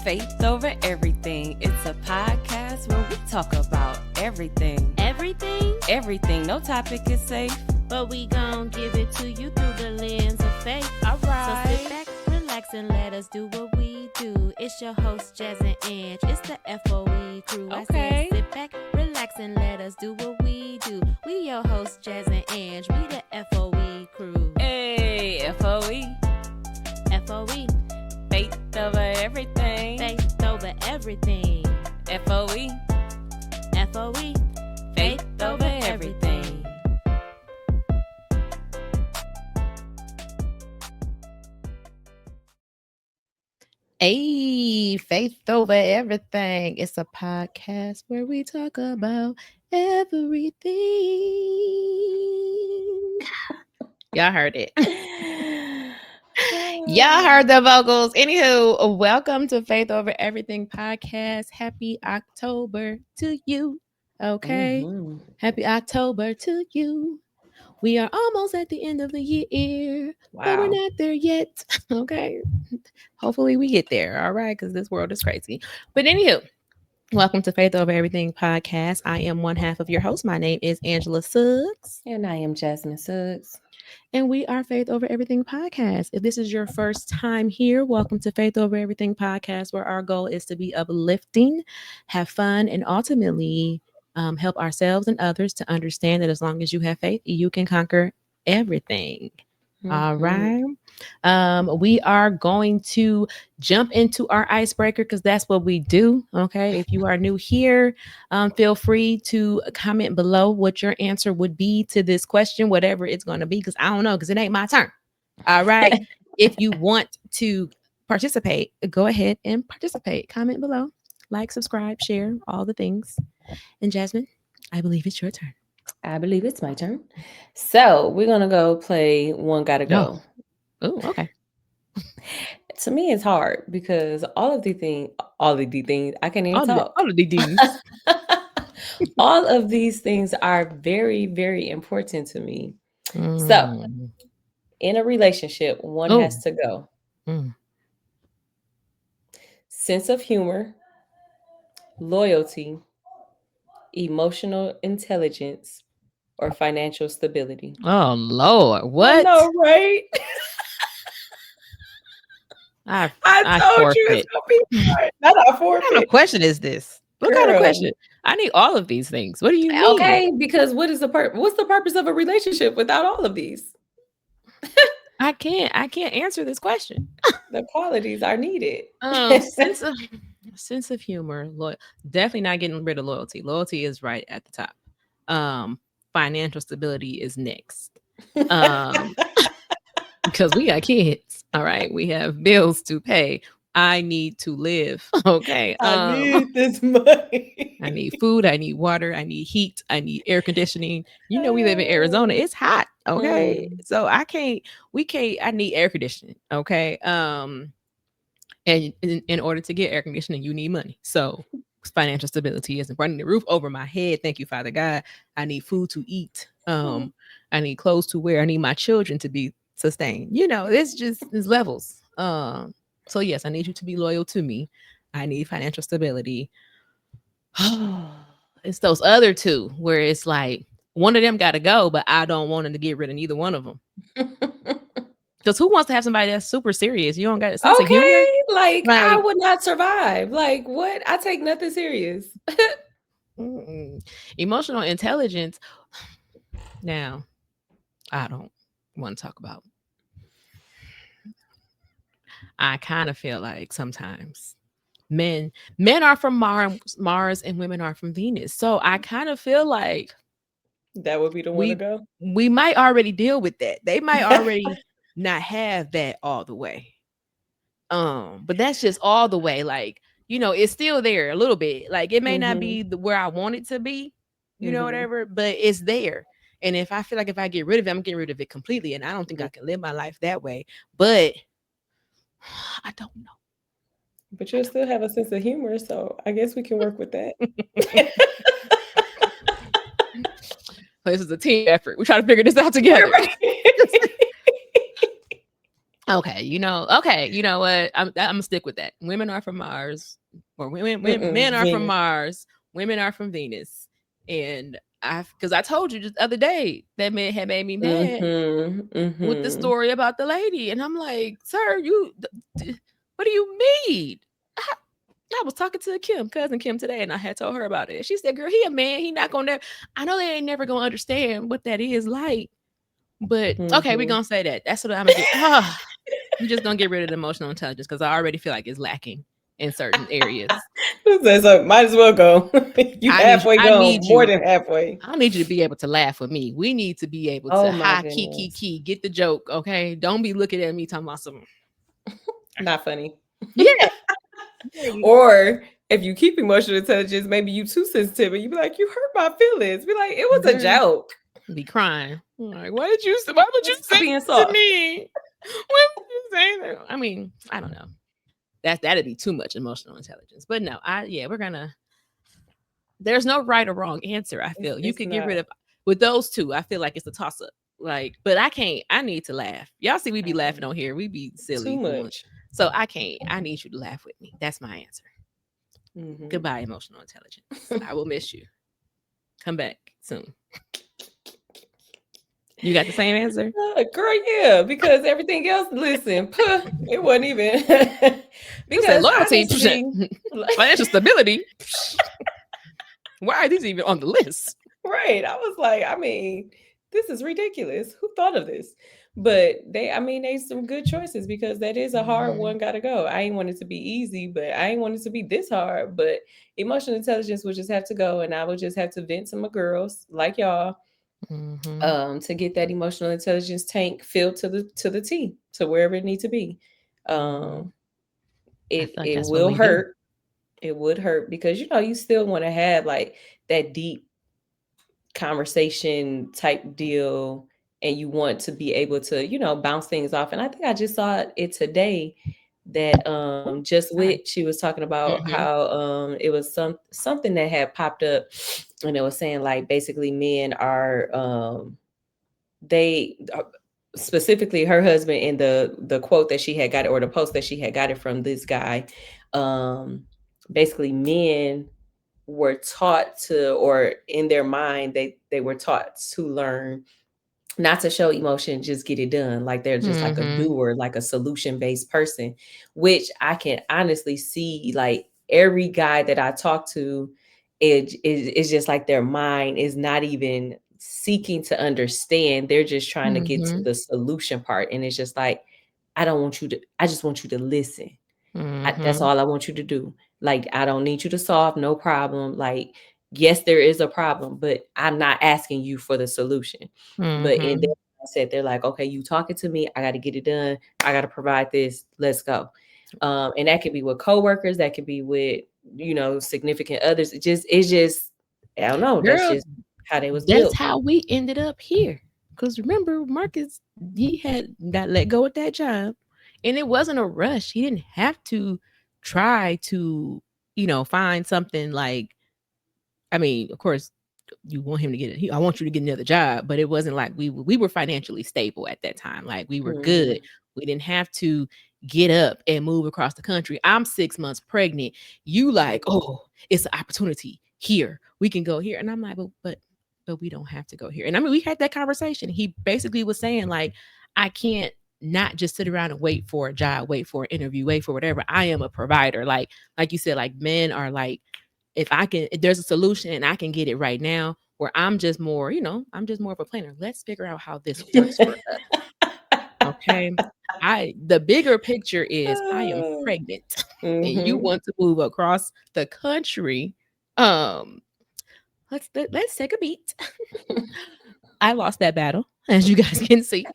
Faith Over Everything. It's a podcast where we talk about everything. Everything? Everything. No topic is safe. But we gon' give it to you through the lens of faith. All right. So sit back, relax, and let us do what we do. It's your host, Jazz and Ange. It's the FOE crew. Okay. I said sit back, relax, and let us do what we do. We your host, Jazz and Ange. We the FOE crew. Hey, FOE. FOE. Faith over everything. Faith over everything. FOE. FOE. Faith over everything. Hey, Faith Over Everything. It's a podcast where we talk about everything. Y'all heard it. Y'all heard the vocals. Anywho, welcome to Faith Over Everything podcast. Happy October to you. Okay. Mhm. Happy October to you. We are almost at the end of the year, but we're Wow. not there yet. Okay. Hopefully we get there. All right. Because this world is crazy. But anywho, welcome to Faith Over Everything podcast. I am one half of your host. My name is Angela Suggs. And I am Jasmine Suggs. And we are Faith Over Everything podcast. If this is your first time here, welcome to Faith Over Everything podcast, where our goal is to be uplifting, have fun, and ultimately help ourselves and others to understand that as long as you have faith, you can conquer everything. All right. We are going to jump into our icebreaker because that's what we do. Okay. If you are new here, feel free to comment below what your answer would be to this question, whatever it's going to be, because I don't know, because it ain't my turn. All right. If you want to participate, go ahead and participate. Comment below, like, subscribe, share, all the things. And Jasmine, I believe it's your turn. I believe it's my turn. So we're going to go play One Gotta Go. Oh, okay. To me, it's hard because all of the things, I can't even talk. All of the things. All of these things are very, very important to me. So in a relationship, one has to go. Sense of humor, loyalty, emotional intelligence, or financial stability. Oh Lord, what? I know, right? I told you it's gonna be hard. Not a forfeit. What kind of question is this? What kind of question? I need all of these things. What do you mean? Okay, because what is what's the purpose of a relationship without all of these? I can't answer this question. The qualities are needed. Sense of humor, definitely not getting rid of loyalty. Loyalty is right at the top. Financial stability is next. Because we got kids. All right. We have bills to pay. I need to live. Okay. I need this money. I need food. I need water. I need heat. I need air conditioning. You know, we live in Arizona. It's hot. Okay. So I need air conditioning. Okay. And in order to get air conditioning, you need money. So financial stability isn't running the roof over my head. Thank you, Father God. I need food to eat. I need clothes to wear. I need my children to be sustained. You know, it's levels. So yes, I need you to be loyal to me. I need financial stability. It's those other two where it's like one of them got to go, but I don't want them to get rid of neither one of them. Because who wants to have somebody that's super serious? You don't got a sense of humor? Like I would not survive. Like what? I take nothing serious. Emotional intelligence. Now, I don't want to talk about. I kind of feel like sometimes men are from Mars and women are from Venus. So I kind of feel like that would be the one to go. We might already deal with that. They might already not have that all the way. But that's just all the way. Like, you know, it's still there a little bit. Like it may not be where I want it to be, you know, whatever, but it's there. And if I feel like if I get rid of it, I'm getting rid of it completely. And I don't think I can live my life that way. But I don't know. But you'll still have a sense of humor. So I guess we can work with that. This is a team effort. We try to figure this out together. Okay, you know what? I'm gonna stick with that. Women are from Mars, or Mm-mm, men are from Venus. Mars, women are from Venus, and because I told you just the other day that man had made me mad Mhm, with the mhm, story about the lady, and I'm like, sir, what do you mean? I, I was talking to Kim, cousin Kim today, and I had told her about it. She said, "Girl, he a man. He not gonna. I know they ain't never gonna understand what that is like." But okay, we're mhm. gonna say that. That's what I'm gonna get. I'm just gonna get rid of the emotional intelligence because I already feel like it's lacking in certain areas. So might as well go. You I need you. halfway I gone, need more you. than halfway. I need you to be able to laugh with me. We need to be able to Oh my hi goodness. key get the joke. Okay, don't be looking at me talking about something. Not funny. Yeah, yeah, Or if you keep emotional intelligence, maybe you too sensitive and you be like, you hurt my feelings. Be like, it was a girl, joke. be crying. I'm like, why did you? Why would you say Stop being that to soft. me? Why would you say that? I mean, I don't know. That'd be too much emotional intelligence. But no, we're gonna. There's no right or wrong answer. I feel you It's could get not. rid of with those two. I feel like it's a toss up. Like, but I can't. I need to laugh. Y'all see, we be I laughing can't. on here. We be Too silly. much. So I can't. I need you to laugh with me. That's my answer. Hmm. Goodbye, emotional intelligence. I will miss you. Come back soon. You got the same answer? Girl, yeah, because everything else, listen, it wasn't even You said because loyalty, honestly, like, financial stability. Why are these even on the list? right. I was like, I mean, this is ridiculous. Who thought of this? But I mean, they some good choices because that is a hard Mm-hmm. one. Got to go. I ain't want it to be easy, but I ain't want it to be this hard. But emotional intelligence would just have to go, and I would just have to vent to my girls like y'all, Mm-hmm. to get that emotional intelligence tank filled to the T to wherever it needs to be. Mm-hmm. Um, I it feel like it that's what will we do. hurt. It would hurt because you still want to have like that deep conversation type deal, and you want to be able to bounce things off. And I think I just saw it today that Oh, just sorry. wit she was talking about Mm-hmm. how it was something that had popped up, and it was saying like basically men are they specifically her husband, in the quote that she had got, or the post that she had got it from this guy, um basically men were taught to, or in their mind they were taught to learn not to show emotion, just get it done. Like they're just like a Mm-hmm. doer, like a solution based person, which I can honestly see. Like every guy that I talk to, it's just like their mind is not even seeking to understand. They're just trying to get to Mm-hmm. the solution part. And it's just like, I just want you to listen. That's Mm-hmm. all I want you to do. Like, I don't need you to solve no problem. Like, yes, there is a problem, but I'm not asking you for the solution. But in their Mm-hmm. mindset, they're like, okay, you talking to me, I got to get it done. I got to provide this. Let's go. And that could be with coworkers. That could be with, significant others. It's just, I don't know. That's Girl, just how they was that's built. how we ended up here. Because remember, Marcus, he had got let go at that job, and it wasn't a rush. He didn't have to try to, find something like. I mean, of course, you want him to get it. I want you to get another job, but it wasn't like we were financially stable at that time. Like we were good. Hmm. We didn't have to get up and move across the country. I'm 6 months pregnant. You like, oh, it's an opportunity here. We can go here, and I'm like, but we don't have to go here. And I mean, we had that conversation. He basically was saying like, I can't not just sit around and wait for a job, wait for an interview, wait for whatever. I am a provider. Like you said, like men are like if there's a solution and I can get it right now, where I'm just more of a planner. Let's figure out how this works for us. Okay. The bigger picture is I am pregnant and you Hmm. want to move across the country. Um, let's take a beat. I lost that battle, as you guys can see.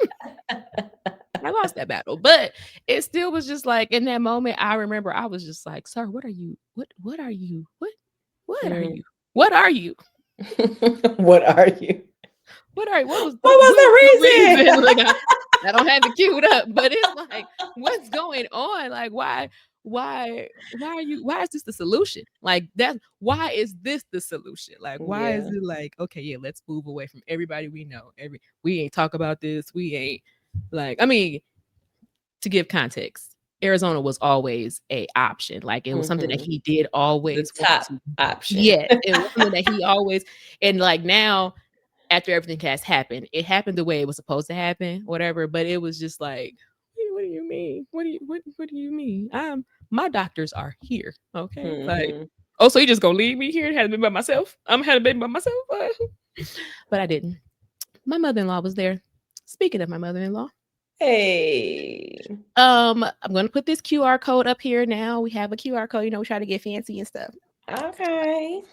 I lost that battle. But it still was just like in that moment, I remember I was just like, sir, what are you? What are you? What are you? What are you? What are you? What was What was the the reason? reason? Like I don't have it queued up, but it's like, what's going on? Like why are you why is this the solution? Like that why is this the solution? Like why is Yeah. it like, okay, yeah, let's move away from everybody we know. We ain't talk about this. We ain't like I mean, to give context, Arizona was always a option. Like it was something that Mhm. he did The always want top to. option. Yes, it was something that he always, and like now after everything has happened, it happened the way it was supposed to happen, whatever. But it was just like, what do you mean? What do you mean? My doctors are here. Okay. Like, Mhm. oh, so you just gonna leave me here and had a baby by myself? I'm had a baby by myself. But I didn't. My mother-in-law was there. Speaking of my mother-in-law, Hey. I'm gonna put this QR code up here now. We have a QR code, we try to get fancy and stuff. Okay.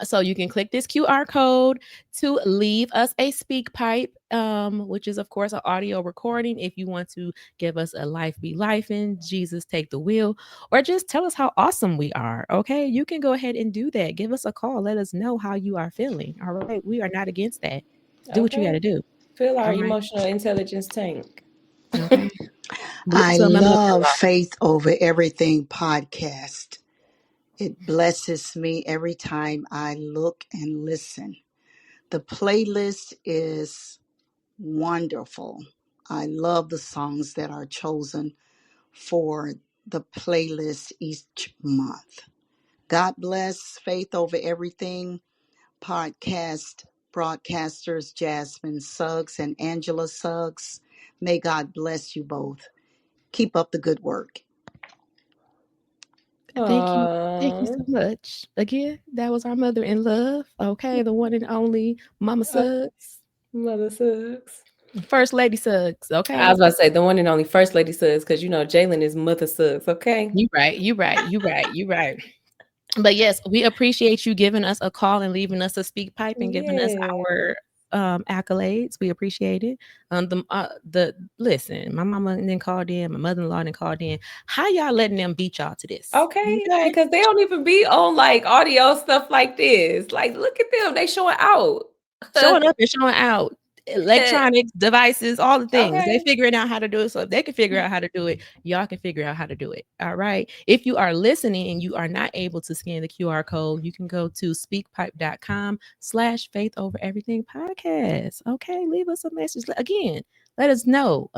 So you can click this QR code to leave us a speak pipe, which is of course an audio recording. If you want to give us a life be life in Jesus take the wheel, or just tell us how awesome we are. Okay, you can go ahead and do that. Give us a call. Let us know how you are feeling. All right, we are not against that. Do what you got Okay. to do. Fill our All right. emotional intelligence tank. Okay. I Bless my love mother-in-law. Faith Over Everything podcast. It blesses me every time I look and listen. The playlist is wonderful. I love the songs that are chosen for the playlist each month. God bless Faith Over Everything podcast broadcasters Jasmine Suggs and Angela Suggs. May God bless you both. Keep up the good work. Thank you. Thank you Aw. so much. Again, that was our mother in love. Okay, the one and only Mama Uh, Suggs. Mother sucks. First Lady Suggs. I Okay. was about to say the one and only first lady sucks because Jalen is mother sucks. Okay. You right. You right. You right. You right. But yes, we appreciate you giving us a call and leaving us a speak pipe and giving us Yeah. our accolades. We appreciate it. The listen, my mama then called in, my mother-in-law then called in. How y'all letting them beat y'all to this? Okay. Okay. Because they don't even be on like audio stuff like this. Like, look at them. They showing out. Showing up and showing out. Electronics, devices, all the things. They Okay. figuring out how to do it. So if they can figure out how to do it, y'all can figure out how to do it. All right. If you are listening and you are not able to scan the QR code, you can go to speakpipe.com/faith over everything podcast. Okay. Leave us a message. Again, let us know.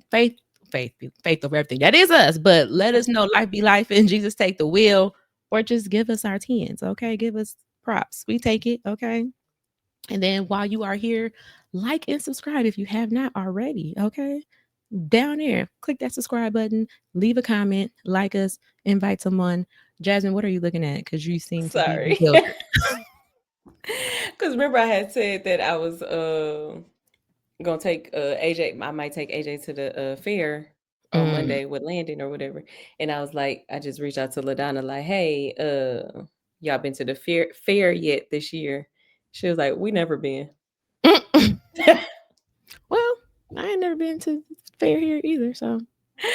Faith, faith over everything. That is us, but let us know life be life and Jesus take the wheel, or just give us our tens. Okay. Give us props. We take it. Okay. And then while you are here, like and subscribe if you have not already. Okay. Down there, click that subscribe button, leave a comment, like us, invite someone. Jasmine, what are you looking at? Because you seem to be Sorry. bewildered. Because remember, I had said that I was gonna take AJ. I might take AJ to the fair on Mm. Monday with Landon or whatever. And I was like, I just reached out to LaDonna, like, hey, y'all been to the fair yet this year? She was like, we never been. Well, I ain't never been to fair here either. So But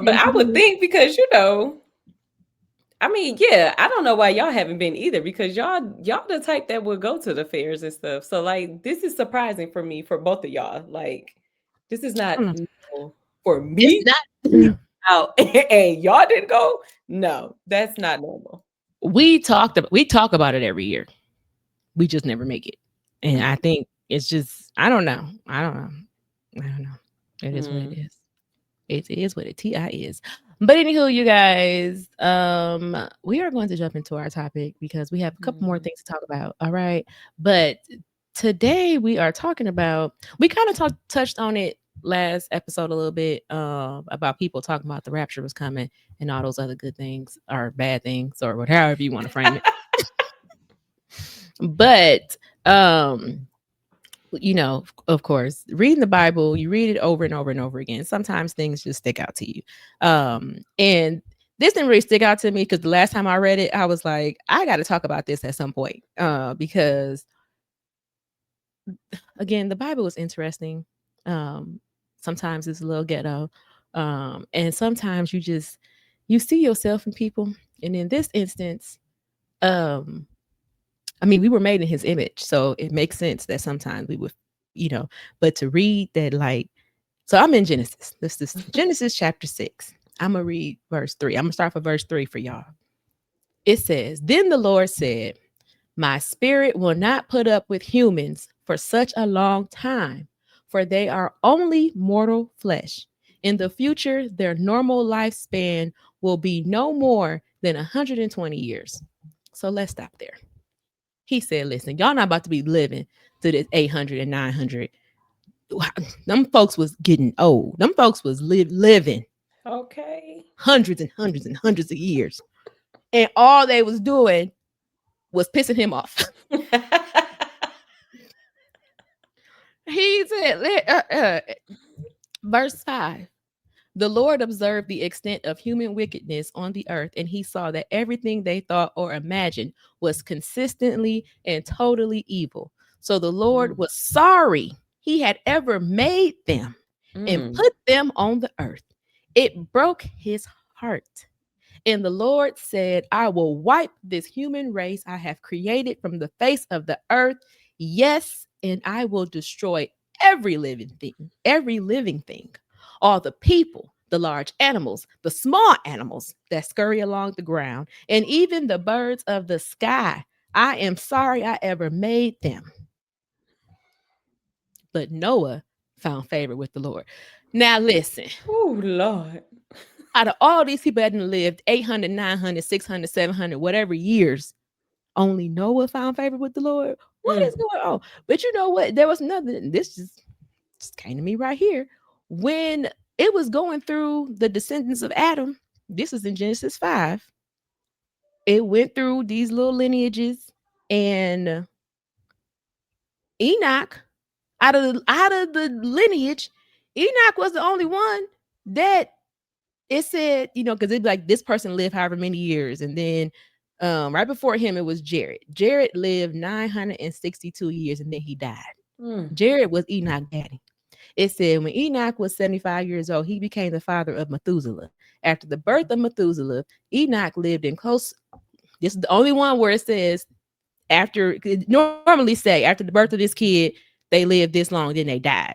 I would think because I mean, yeah, I don't know why y'all haven't been either because y'all the type that would go to the fairs and stuff. So like this is surprising for me for both of y'all. Like this is I not don't know. normal for It's me to be not. out and y'all didn't go. No, that's not normal. We talk about it every year. We just never make it. And I think it's just I don't know. I don't know. I don't know. It is what it Mm, is. It is what a TI is. But anywho, you guys, we are going to jump into our topic because we have a couple more mm, things to talk about. All right. But today we are talking about we kind of touched on it last episode a little bit about people talking about the rapture was coming and all those other good things or bad things or whatever you want to frame it. But of course, reading the Bible, you read it over and over and over again. Sometimes things just stick out to you. And this didn't really stick out to me because the last time I read it, I was like, I got to talk about this at some point. Because again, the Bible is interesting. Um, Sometimes it's a little ghetto. And sometimes you see yourself in people. And in this instance, um, I mean, we were made in his image, so it makes sense that sometimes we would, but to read that, like, so I'm in Genesis. This is Genesis chapter 6. I'm going to read verse 3. I'm going to start from verse 3 for y'all. It says, Then the Lord said, My spirit will not put up with humans for such a long time, for they are only mortal flesh. In the future, their normal lifespan will be no more than 120 years. So let's stop there. He said, listen, y'all not about to be living to this 800 and 900. Them folks was getting old. Them folks was living Okay. hundreds and hundreds and hundreds of years. And all they was doing was pissing him off. He said, verse 5. The Lord observed the extent of human wickedness on the earth, and he saw that everything they thought or imagined was consistently and totally evil. So the Lord Mm. was sorry he had ever made them and Mm. put them on the earth. It broke his heart. And the Lord said, I will wipe this human race I have created from the face of the earth. Yes, and I will destroy every living thing, all the people, the large animals, the small animals that scurry along the ground, and even the birds of the sky. I am sorry I ever made them. But Noah found favor with the Lord. Now, listen, Oh, Lord. out of all these people that had lived 800, 900, 600, 700, whatever years, only Noah found favor with the Lord. What Mm. is going on? But you know what? There was nothing. This just came to me right here. When it was going through the descendants of Adam, this is in Genesis 5. It went through these little lineages, and Enoch, out of the lineage, Enoch was the only one that it said, because it's like this person lived however many years, and then right before him it was Jared. Jared lived 962 years, and then he died. Mm. Jared was Enoch daddy. It said when Enoch was 75 years old, he became the father of Methuselah. After the birth of Methuselah, Enoch lived in close. This is the only one where it says after, normally say after the birth of this kid, they lived this long, then they died.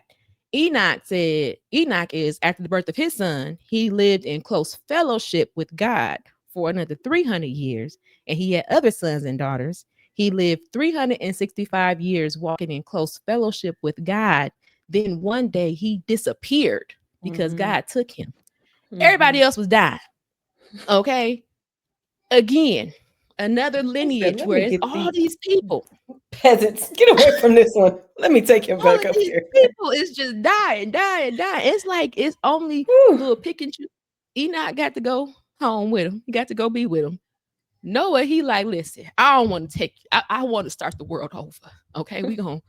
Enoch said Enoch is after the birth of his son, he lived in close fellowship with God for another 300 years, and he had other sons and daughters. He lived 365 years walking in close fellowship with God. Then one day he disappeared because Mm-hmm. God took him. Mm-hmm. Everybody else was dying. Okay. Again, another He said, lineage let where me it's get all these these people. peasants. Get away from this one. Let me take him All back of up these here. people is just dying, dying, dying. It's like it's only Whew. little pick and choose. Enoch got to go home with him. He got to go be with him. Noah, he like, listen, I don't want to take. I want to start the world over. Okay, we gonna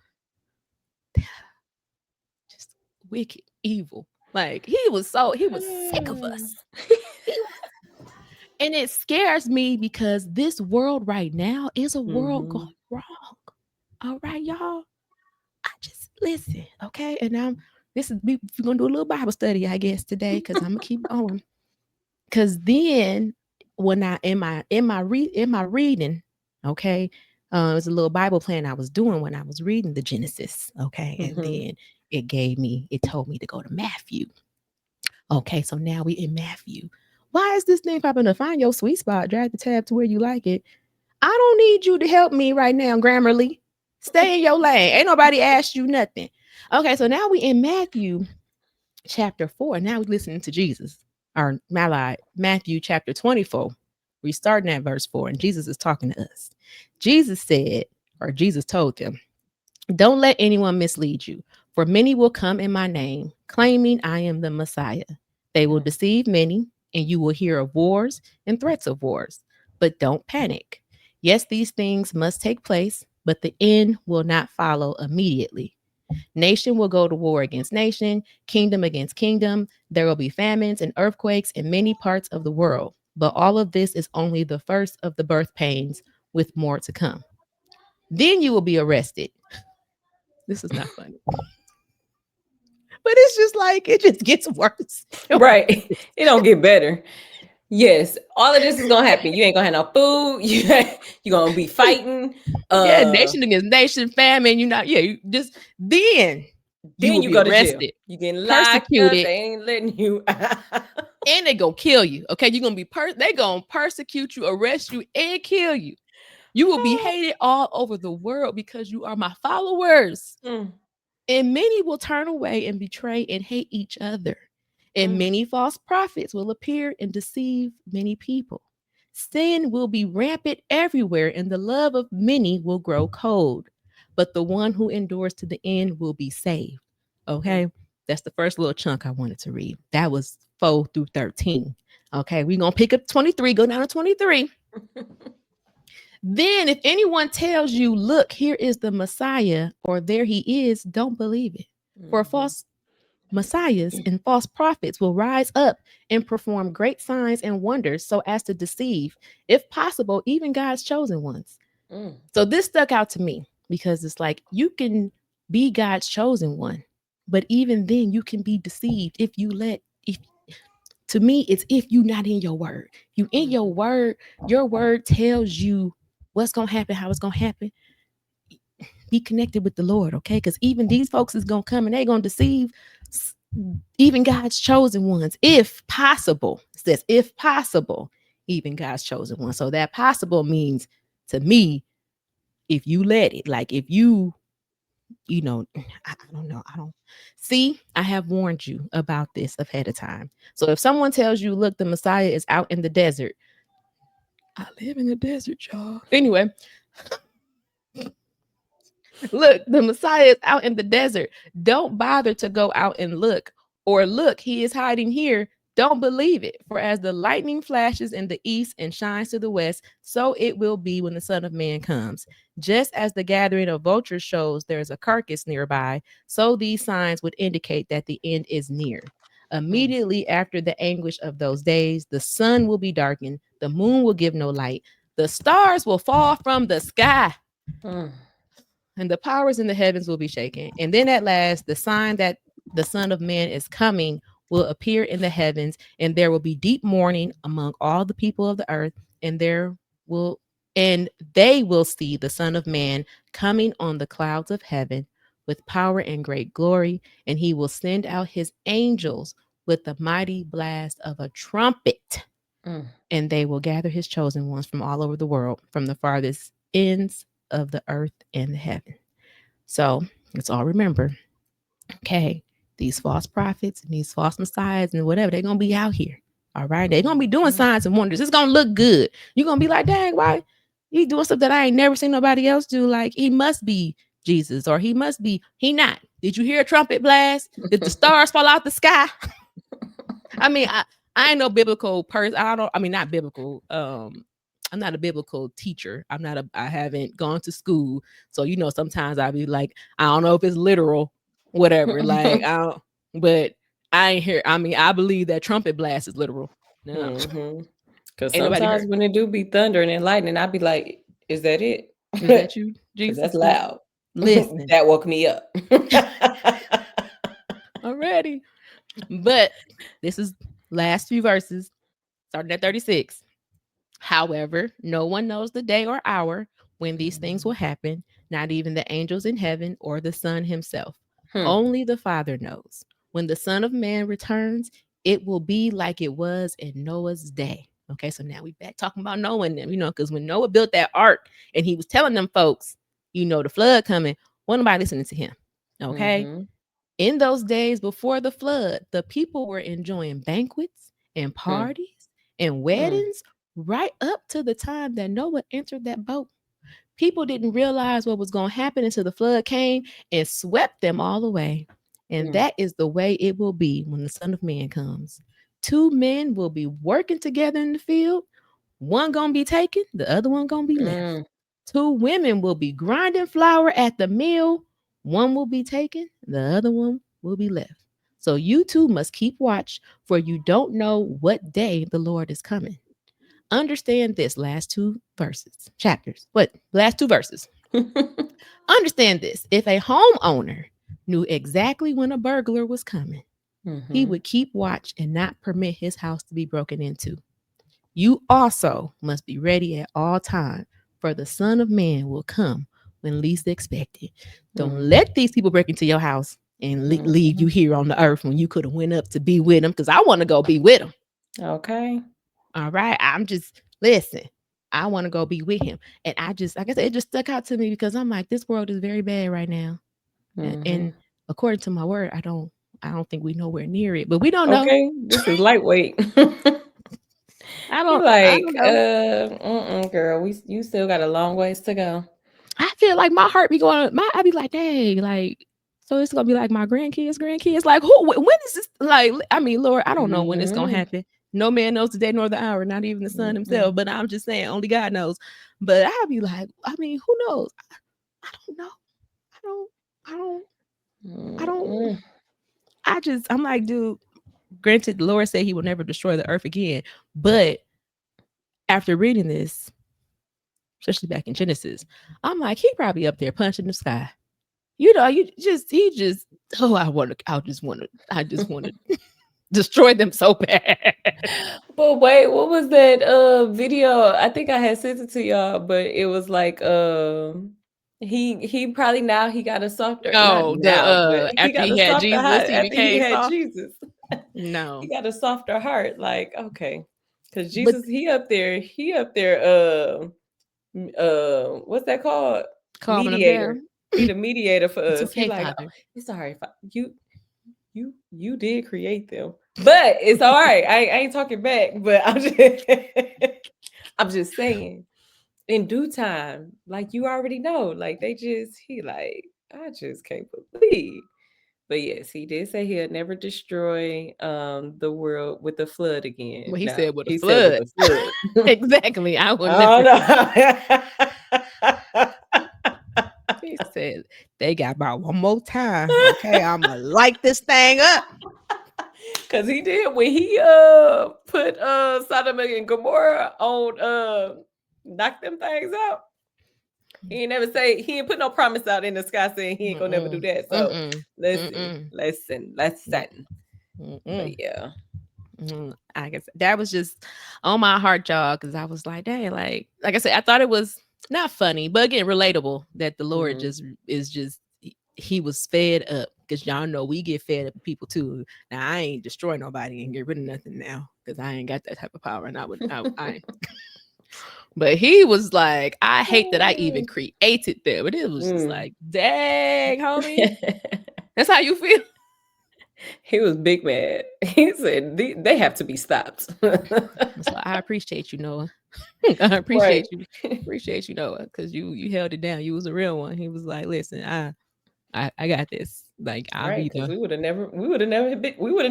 just wicked, evil. Like he was sick of us. He And it scares me because this world right now is a world gone Mm-hmm. wrong. All right, y'all. I just listen, okay? And we're gonna do a little Bible study, I guess, today, because I'm gonna keep going. Cause then when I in my reading, okay, it was a little Bible plan I was doing when I was reading the Genesis, okay, and Mm-hmm. then it told me to go to Matthew. Okay, so now we in Matthew. Why is this thing popping up? Find your sweet spot, drag the tab to where you like it. I don't need you to help me right now, Grammarly. Stay in your lane. Ain't nobody asked you nothing. Okay, so now we in Matthew chapter 4. Now we listening to Jesus. Or Matthew chapter 24. We starting at verse 4, and Jesus is talking to us. Jesus said, or Jesus told them, don't let anyone mislead you, for many will come in my name, claiming I am the Messiah. They will deceive many, and you will hear of wars and threats of wars. But don't panic. Yes, these things must take place, but the end will not follow immediately. Nation will go to war against nation, kingdom against kingdom. There will be famines and earthquakes in many parts of the world. But all of this is only the first of the birth pains, with more to come. Then you will be arrested. This is not funny. But it's just like it just gets worse. Right. It don't get better. Yes. All of this is gonna happen. You ain't gonna have no food. You gonna be fighting. Yeah, Uh nation against nation, famine. You not, yeah, you just then you then will you be go to jail. arrested, You getting locked up. persecuted, They ain't letting you out. and they gonna kill you. Okay, you're gonna be they gonna persecute you, arrest you, and kill you. You will be hated all over the world because you are my followers. Mm. And many will turn away and betray and hate each other. And Mm, many false prophets will appear and deceive many people. Sin will be rampant everywhere, and the love of many will grow cold. But the one who endures to the end will be saved. mm. Okay. That's the first little chunk I wanted to read. That was 4 through 13. Okay. We're going to pick up 23, go down to 23. Then, if anyone tells you, look, here is the Messiah, or there he is, don't believe it. For Mhm, false messiahs and false prophets will rise up and perform great signs and wonders so as to deceive, if possible, even God's chosen ones. mm, So this stuck out to me because it's like you can be God's chosen one, but even then you can be deceived if you let if to me it's if you not in your word. You in mhm, your word tells you what's gonna happen, how it's gonna happen. Be connected with the Lord, okay? Because even these folks is gonna come and they gonna deceive even God's chosen ones, if possible. It says, if possible, even God's chosen ones. So that possible means to me, if you let it, like if you know, I don't know. I don't see. I have warned you about this ahead of time. So if someone tells you, look, the Messiah is out in the desert, I live in the desert, y'all. Anyway, look, the Messiah is out in the desert. Don't bother to go out and look. Or look, he is hiding here. Don't believe it. For as the lightning flashes in the east and shines to the west, so it will be when the Son of Man comes. Just as the gathering of vultures shows there is a carcass nearby, so these signs would indicate that the end is near. mm, Immediately after the anguish of those days, the sun will be darkened, the moon will give no light, the stars will fall from the sky mm, and the powers in the heavens will be shaken. And then at last, the sign that the Son of Man is coming will appear in the heavens, and there will be deep mourning among all the people of the earth, and there will and they will see the Son of Man coming on the clouds of heaven with power and great glory, and he will send out his angels with the mighty blast of a trumpet, mm, and they will gather his chosen ones from all over the world, from the farthest ends of the earth and the heaven. So let's all remember, okay, these false prophets and these false messiahs and whatever, they're gonna be out here. All right. They're gonna be doing mhm, signs and wonders. It's gonna look good. You're gonna be like, dang, why he doing stuff that I ain't never seen nobody else do? Like he must be Jesus, or he must be, he not. Did you hear a trumpet blast? Did the stars fall out the sky? I mean, I ain't no biblical person. I don't. I mean, not biblical. I'm not a biblical teacher. I haven't gone to school, so sometimes I'll be like, I don't know if it's literal, whatever. Like I don't. But I ain't hear. I mean, I believe that trumpet blast is literal. No, mhm. 'Cause ain't nobody sometimes heard. when it do be thundering and lightning, I be like, "Is that it?" Is that you, Cause that's Jesus? Because loud. listen That woke me up. already. But this is last few verses, starting at 36. However, no one knows the day or hour when these things will Mhm. happen, not even the angels in heaven or the Son himself. Hmm, Only the Father knows. When the Son of Man returns, it will be like it was in Noah's day. Okay, so now we back talking about Noah and them, because when Noah built that ark and he was telling them folks, the flood coming, wasn't nobody listening to him. Okay, mhm, in those days before the flood, the people were enjoying banquets and hmm, parties and mm, weddings right up to the time that Noah entered that boat. People didn't realize what was going to happen until the flood came and swept them all away. And mm, that is the way it will be when the Son of Man comes. Two men will be working together in the field. One going to be taken, the other one going to be left. mm, Two women will be grinding flour at the mill. One will be taken, the other one will be left. So you two must keep watch, for you don't know what day the Lord is coming. Understand this last two verses, chapters. What? Last two verses. Understand this. If a homeowner knew exactly when a burglar was coming, he mhm, would keep watch and not permit his house to be broken into. You also must be ready at all times, for the Son of Man will come when least expected. Don't mhm, let these people break into your house and leave you mhm. here on the earth when you could have went up to be with them, because I want to go be with them. Okay. All right. I'm just listen. I want to go be with him. And I just, like I said, it just stuck out to me because I'm like, this world is very bad right now. And Mhm, according to my word, I don't think we nowhere near it, but we don't know. Okay, this is lightweight. You I like, don't know. girl, you still got a long ways to go. I feel like my heart be going. I be like, dang, like. So it's gonna be like my grandkids. Like, who? When is this? Like, I mean, Lord, I don't know when it's gonna Mm, happen. No man knows the day nor the hour, not even the son himself. mm, But I'm just saying, only God knows. But I'll be like, I mean, who knows? I don't know. I don't. I don't. I mm, don't. mm, I'm like, dude. Granted, the Lord said He will never destroy the earth again, but after reading this, especially back in Genesis, I'm like, He probably up there punching the sky. You know, he just oh, I just want to destroy them so bad. But wait, what was that video? I think I had sent it to y'all, but it was like he probably now he got a softer, not Oh, the now, but he after got he a had softer Jesus, heart he after he became had soft. Jesus. He No, got a softer heart, like, okay. Cause but Jesus, he up there what's that called? calming them Mediator. down. He the mediator for It's us. He okay, like, oh, Father. it's all right. You did create them. But it's all right. I ain't talking back, but I'm just I'm just saying in due time, like you already know, like they just he like, I just can't believe. But yes, he did say he'll never destroy the world with the flood again. Well, he Now said with a he said with flood. the flood. Exactly. I will Oh never. no. He said they got about one more time. Okay, I'm gonna light this thing up. Cause he did when he put Sodom and Gomorrah on knock them things out. He ain't never say he ain't put no promise out in the sky saying he ain't gonna never do Mm-mm. that. So Mm-mm. listen, Mm-mm. listen, listen. Mm-mm. But yeah. I guess that was just on my heart, y'all, because I was like, dang, like I said, I thought it was not funny, but again, relatable that the Lord Mm. just is just he was fed up because y'all know we get fed up with people too. Now I ain't destroy nobody and get rid of nothing now because I ain't got that type of power, and I ain't. But he was like, I hate that I even created them, but it was just Mm. like, dang, homie, that's how you feel. He was big mad. He said they have to be stopped. So I appreciate you, Noah. I Right. appreciate you, Noah, because you held it down. You was a real one. He was like, listen, I got this. Like I'll Right, be because the. we would have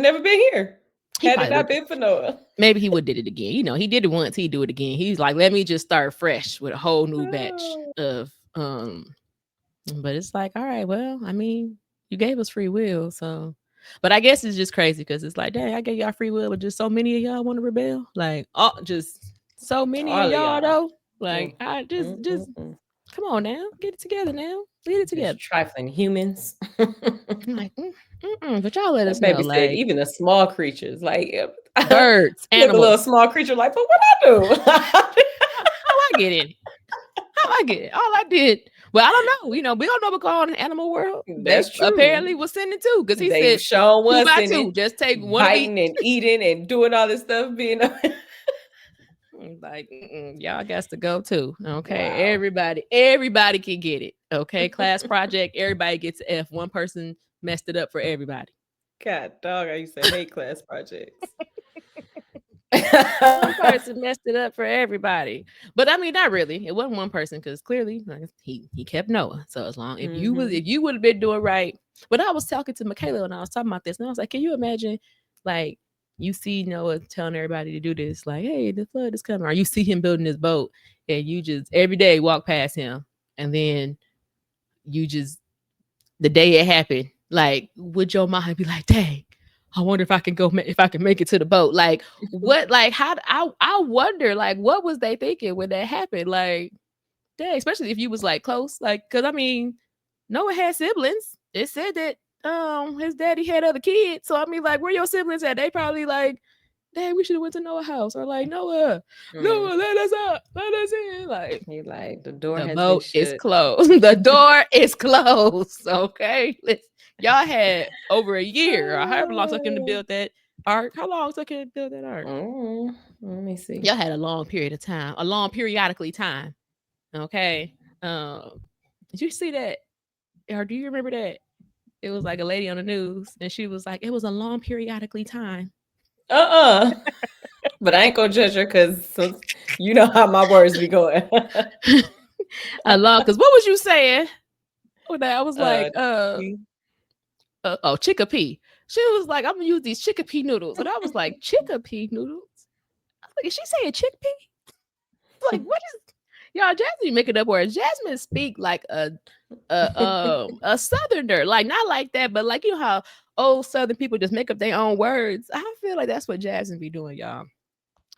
never been here He had it probably not would. been for Noah. Maybe he would did it again. You know, he did it once. He do it again. He's like, let me just start fresh with a whole new batch Oh, of. But it's like, all right, well, I mean, you gave us free will, so. But I guess it's just crazy because it's like, dang, I gave y'all free will, but just so many of y'all want to rebel. Like, oh, just so many of all of y'all y'all. though. Like, Mm, I just mm, mm. come on now, get it together now, get it together. Just trifling humans. I'm like, but y'all let us That know, baby said, like even the small creatures, like birds, look, a little animals. small creature, like, but what I do? How I get in? How I get it? All I did. Well, I don't know. You know, we don't know what's going on in the animal world. They That's true. apparently was sending two because he They said shown two was by in two. it, Just take one of each. biting and eating and doing all this stuff, being Like, y'all got to go too. Okay, wow. everybody can get it. Okay, class project. Everybody gets an F. One person messed it up for everybody. God dog, I used to hate class projects. One person messed it up for everybody. But I mean, not really. It wasn't one person because clearly like, he kept Noah. So as long Hmm. if you would have been doing right. But I was talking to Michaela and I was talking about this, and I was like, can you imagine like you see Noah telling everybody to do this, like, hey, the flood is coming, or you see him building his boat, and you just every day walk past him, and then you just the day it happened, like, would your mind be like, dang, I wonder if I can if I can make it to the boat? Like, what, like, I wonder, like, what was they thinking when that happened? Like, dang, especially if you was like close, like, cause I mean, Noah had siblings. It said that his daddy had other kids. So I mean, like, where your siblings at? They probably like, dang, we should have went to Noah's house, or like, Mm. Noah, let us out, let us in. Like, He like the door the has been boat is shut. closed. The door is closed. Okay. Y'all had over a year or however long it took him to Oh. build that ark. How long took him to build that ark? Let me see. Y'all had a long period of time, a long periodically time. Okay. Um, did you see that? Or do you remember that? It was like a lady on the news, and she was like, it was a long periodically time. Uh-uh. But I ain't gonna judge her because you know how my words be going. A long, because what was you saying? When I was uh, like, oh, chickpea. She was like, I'm gonna use these chickpea noodles. And I was like, chickpea noodles? I was like, is she saying chickpea? Like, what is y'all? Jasmine making up words. Jasmine speak like a southerner, like not like that, but like you know how old southern people just make up their own words. I feel like that's what Jasmine be doing, y'all.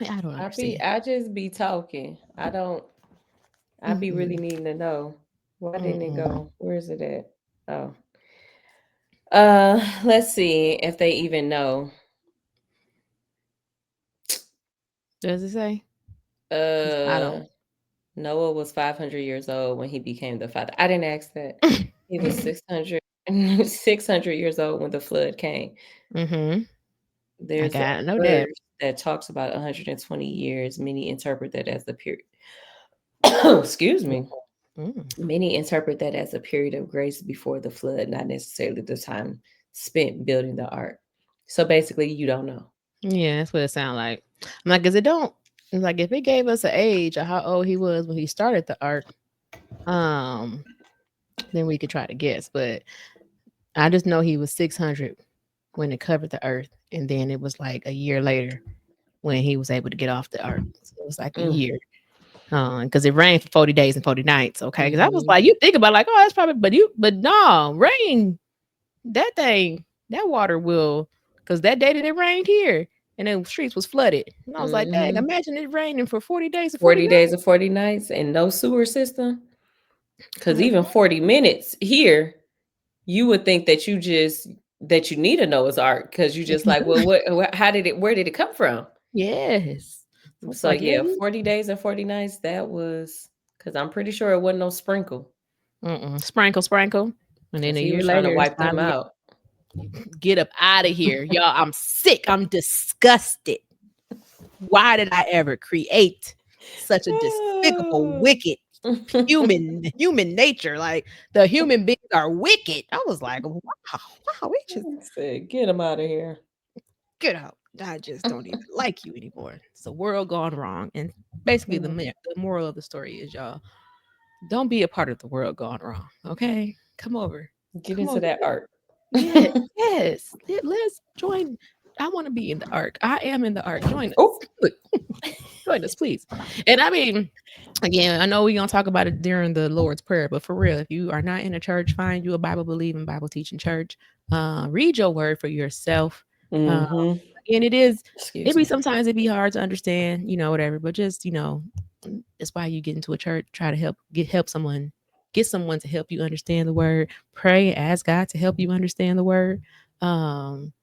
I don't understand. I just be talking. I be really Mm-mm, needing to know. Why didn't it mm-mm. go? Where is it at? Oh. Let's see if they even know. Does it say? Because I don't. Uh Noah was 500 years old when he became the father. I didn't ask that. He was 600 600 years old when the flood came. Mm-hmm. I There's a got know that. verse that talks about 120 years. Many interpret that as the period. Excuse me. Mm. Many interpret that as a period of grace before the flood, not necessarily the time spent building the ark. So basically, you don't know. Yeah, that's what it sounds like. I'm like, cause it don't like if it gave us an age of how old he was when he started the arc, um, then we could try to guess. But I just know he was 600 when it covered the earth, and then it was like a year later when he was able to get off the ark. So it was like a Mm. year. Because it rained for 40 days and 40 nights. Okay. Because I was Hmm. like, you think about like, oh, that's probably but no, rain, that thing, that water will because that day that it rained here and the streets was flooded. And I was like, dang, Hmm. imagine it raining for 40 days and 40 40 nights. days and 40 nights and no sewer system. Because Like, even 40 minutes here, you would think that that you need a Noah's Ark because you just like, well, how did it, where did it come from? yes. I was So like, yeah, yeah, 40 days and 40 nights, that was because I'm pretty sure it wasn't no sprinkle sprinkle, sprinkle. And then because a he year was trying to later, it's wipe them time to out. get up out of here. Y'all, I'm sick. I'm disgusted. Why did I ever create such a despicable, wicked human nature? Like the human beings are wicked. I was like, wow, we just Said, get him out of here. get out. I just don't even like you anymore. It's a world gone wrong. And basically, Mm. the moral of the story is, y'all, don't be a part of the world gone wrong. Okay, come over, Get come into over. that art. Yeah, yes. Let's join. I want to be in the ark. I am in the ark. Join us. Oh, Look, join us, please. And I mean, again, I know we're gonna talk about it during the Lord's Prayer, but for real, if you are not in a church, find you a Bible believing, Bible teaching church. Read your word for yourself. Uh, mm-hmm. and it Excuse be me. sometimes it be hard to understand, whatever. But just it's why you get into a church, try to help someone, get someone to help you understand the word. Pray, ask God to help you understand the word. Um,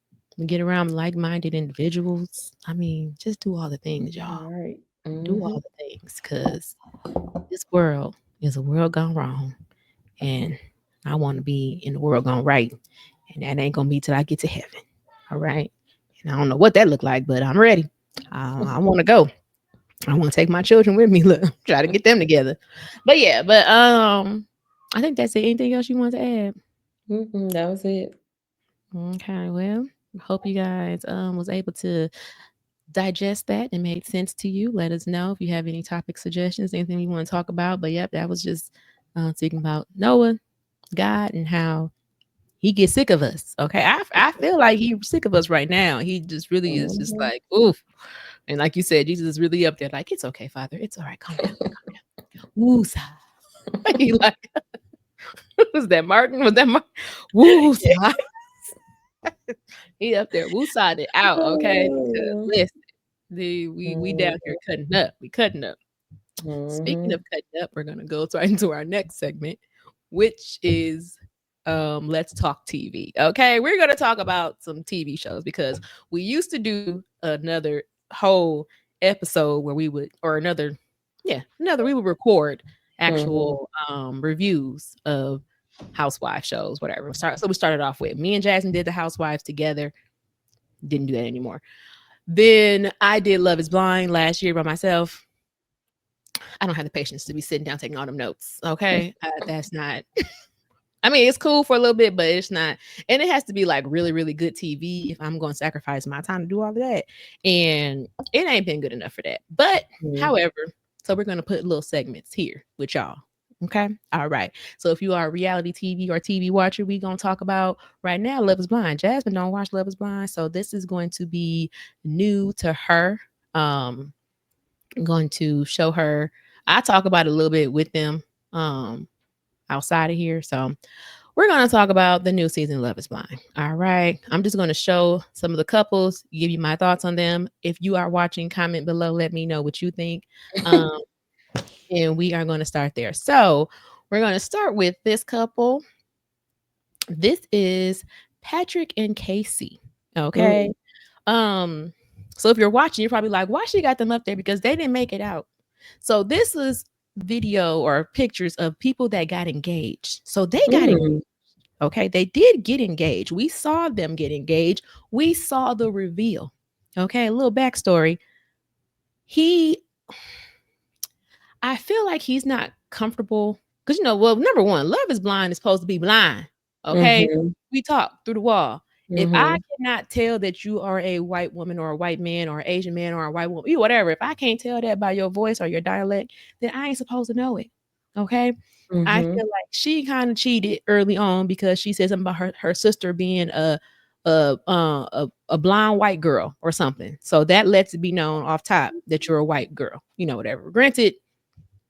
get around like-minded individuals. I mean, just do all the things, y'all. All right. Do Mm-hmm. all the things, cause this world is a world gone wrong, and I want to be in the world gone right, and that ain't gonna be till I get to heaven. All right, and I don't know what that look like, but I'm ready. I want to go. I want to take my children with me. Look, try to get them together. But yeah, I think that's it. Anything else you want to add? Mm-hmm. That was it. Okay, well, hope you guys was able to digest that and made sense to you. Let us know if you have any topic suggestions, anything you want to talk about. But yep, that was just speaking about Noah, God, and how he gets sick of us. Okay, I feel like he's sick of us right now. He just really is just Mm-hmm. like oof. And like you said, Jesus is really up there. Like it's okay, Father. It's all right. Calm down. Calm down. Woo he like was that Martin? Was that Martin? Woo he up there woo it out. Okay, because Oh. listen, we down here cutting up. We cutting up. Speaking Mm-hmm. of cutting up, we're gonna go right into our next segment, which is let's talk TV. Okay, we're gonna talk about some TV shows because we used to do another whole episode where we would or another we would record Mm-hmm. actual reviews of housewife shows, whatever. So we started off with me and Jasmine did the housewives together. Didn't do that anymore. Then I did Love is Blind last year by myself. I don't have the patience to be sitting down taking all them notes. Okay, that's not. I mean, it's cool for a little bit, but it's not. And it has to be like really, really good TV if I'm going to sacrifice my time to do all of that. And it ain't been good enough for that. But Mm. however, so we're going to put little segments here with y'all. Okay. All right. So if you are a reality TV or TV watcher, we going to talk about right now Love is Blind. Jasmine don't watch Love is Blind. So this is going to be new to her. I'm going to show her. I talk about it a little bit with them outside of here. So we're going to talk about the new season of Love is Blind. All right. I'm just going to show some of the couples, give you my thoughts on them. If you are watching, comment below. Let me know what you think. Um, and we are going to start there. So we're going to start with this couple. This is Patrick and Casey. Okay. Mm. Um, so if you're watching, you're probably like, why she got them up there? Because they didn't make it out. So this is video or pictures of people that got engaged. So they got engaged. Mm. Okay, they did get engaged. We saw them get engaged. We saw the reveal. Okay, a little backstory. He, I feel like he's not comfortable because well, number one, Love is Blind is supposed to be blind. Okay, Mhm. we talk through the wall. If I Mhm. cannot tell that you are a white woman or a white man or an Asian man or a white woman, whatever, if I can't tell that by your voice or your dialect, then I ain't supposed to know it. Okay. I feel Mhm. like she kind of cheated early on because she said something about her sister being a blind white girl or something. So that lets it be known off top that you're a white girl. Whatever. Granted,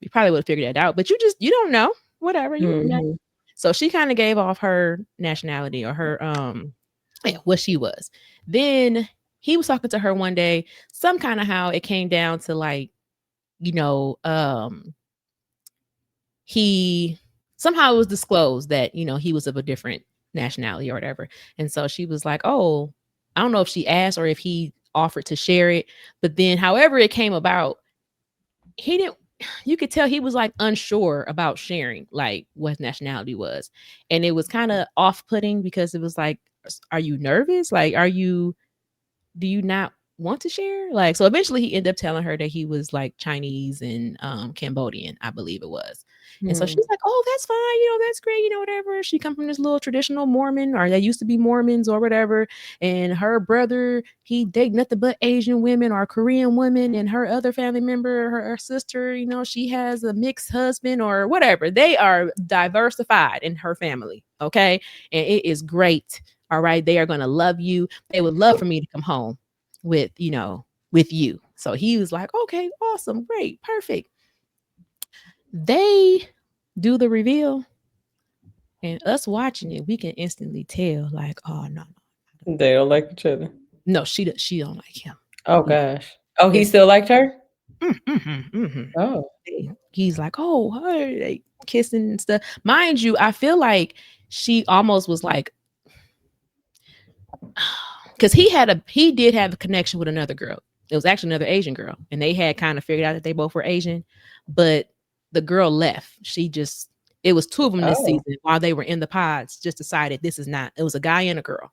you probably would have figured that out, but you don't know. Whatever. Mhm. So she kind of gave off her nationality or her yeah, what she was. Then he was talking to her one day, some kind of how it came down to like, you know, he somehow it was disclosed that, he was of a different nationality or whatever. And so she was like, "Oh, I don't know if she asked or if he offered to share it." But then however it came about, he didn't you could tell he was like unsure about sharing like what his nationality was. And it was kind of off-putting because it was like, are you nervous? Like, do you not want to share? Like, so eventually he ended up telling her that he was like Chinese and Cambodian, I believe it was. And so Mm. she's like, "Oh, that's fine, that's great, whatever." She come from this little traditional Mormon, or they used to be Mormons or whatever. And her brother, he date nothing but Asian women or Korean women, and her other family member, her sister, she has a mixed husband or whatever. They are diversified in her family, okay? And it is great. All right. They are going to love you. They would love for me to come home with, with you. So he was like, "Okay, awesome, great, perfect." They do the reveal, and us watching it, we can instantly tell, like, oh no, They don't like each other. no, she don't like him. Oh No, gosh. Oh, he it's still liked her? mhm. Oh. He's like, "Oh, hey," they kissing and stuff. Mind you, I feel like she almost was like, because he did have a connection with another girl. It was actually another Asian girl, and they had kind of figured out that they both were Asian, but the girl left. It was two of them this Oh. season while they were in the pods. Just decided this is not. It was a guy and a girl.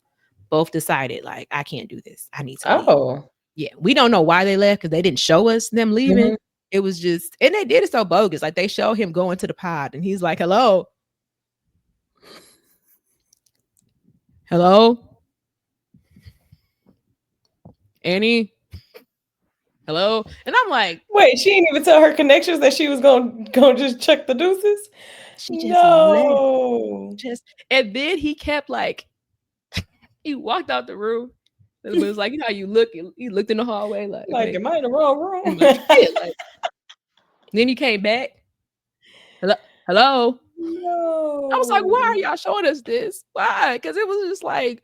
Both decided like, I can't do this. I need to leave. Oh. Yeah, we don't know why they left because they didn't show us them leaving. Mhm. It was just, and they did it so bogus. Like they show him going to the pod, and he's like, "Hello, hello, Annie, hello," and I'm like, Wait, she didn't even tell her connections that she was gonna just check the deuces? she just left. No. Just and then he kept like he walked out the room. It was like, how you look. He looked in the hallway like, Like, okay, am I in the wrong room? like yeah, like. Then he came back. Hello, hello. I was like, why are No. y'all showing us this? Why? Because it was just like.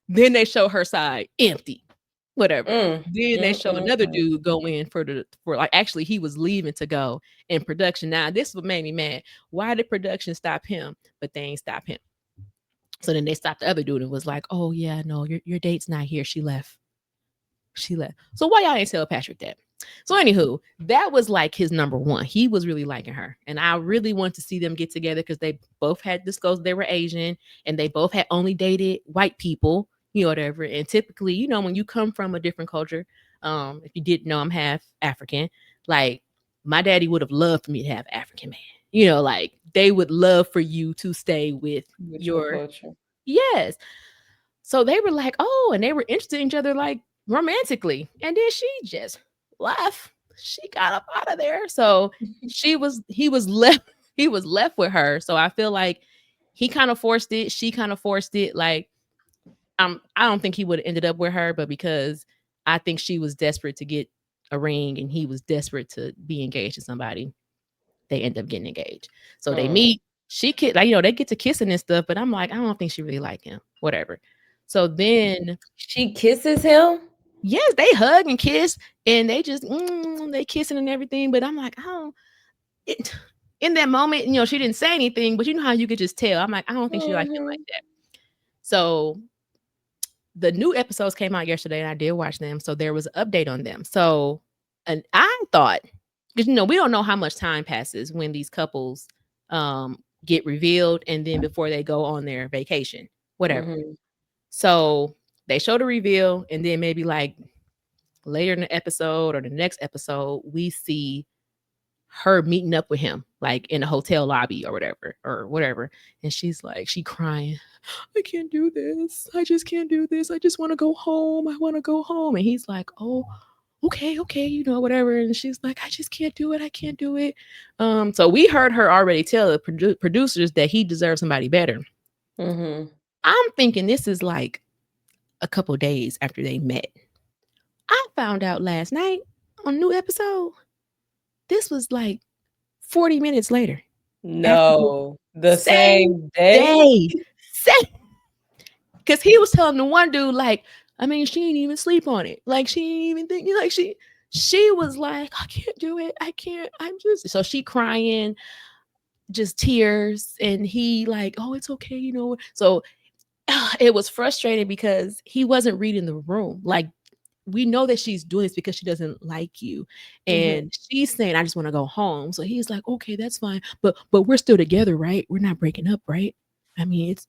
Then they show her side empty, whatever. Mm. Then they Mm, show mm, another mm. dude go in for like actually he was leaving to go in production. Now this is what made me mad. Why did production stop him, but they ain't stop him? So then they stopped the other dude and was like, "Oh yeah, no, your date's not here. She left. She left." So why y'all ain't tell Patrick that? So anywho, that was like his number one. He was really liking her, and I really wanted to see them get together because they both had disclosed they were Asian, and they both had only dated white people, whatever. And typically, when you come from a different culture, if you didn't know, I'm half African. Like my daddy would have loved for me to have African man. like they would love for you to stay with With your your culture. yes. So they were like, oh, and they were interested in each other like romantically. And then she just left. She got up out of there. So he was left, he was left with her. So I feel like he kind of forced it. She kind of forced it. Like, I don't think he would have ended up with her, but because I think she was desperate to get a ring and he was desperate to be engaged to somebody, they end up getting engaged. So they Mm. meet. She kid, like they get to kissing and stuff, but I'm like, I don't think she really like him. Whatever. So then, She kisses him? yes, they hug and kiss, and they just they kissing and everything. But I'm like, I don't. It, in that moment, she didn't say anything, but you know how you could just tell. I'm like, I don't think she liked him like Mhm. that. So the new episodes came out yesterday, and I did watch them. So there was an update on them. So, and I thought, because we don't know how much time passes when these couples get revealed, and then before they go on their vacation, whatever. Mhm. So they show the reveal, and then maybe like later in the episode or the next episode, we see her meeting up with him, like in a hotel lobby or whatever. And she's like, she crying, I can't do this. I just can't do this. I just want to go home. I want to go home. And he's like, oh, okay, okay, whatever. And she's like, I just can't do it. I can't do it. So we heard her already tell the producers that he deserves somebody better. Mhm. I'm thinking this is like a couple days after they met. I found out last night on a new episode. This was like 40 minutes later after the No. The same same day? day. Same, because he was telling the one dude, like, I mean, she didn't even sleep on it. Like, she didn't even think, like, she was like, I can't do it. I can't. I'm just, so she crying, just tears. And he, like, oh, it's okay, So it was frustrating because he wasn't reading the room. Like, we know that she's doing this because she doesn't like you. Mhm. And she's saying, I just want to go home. So he's like, okay, that's fine. But we're still together, right? We're not breaking up, right? I mean, it's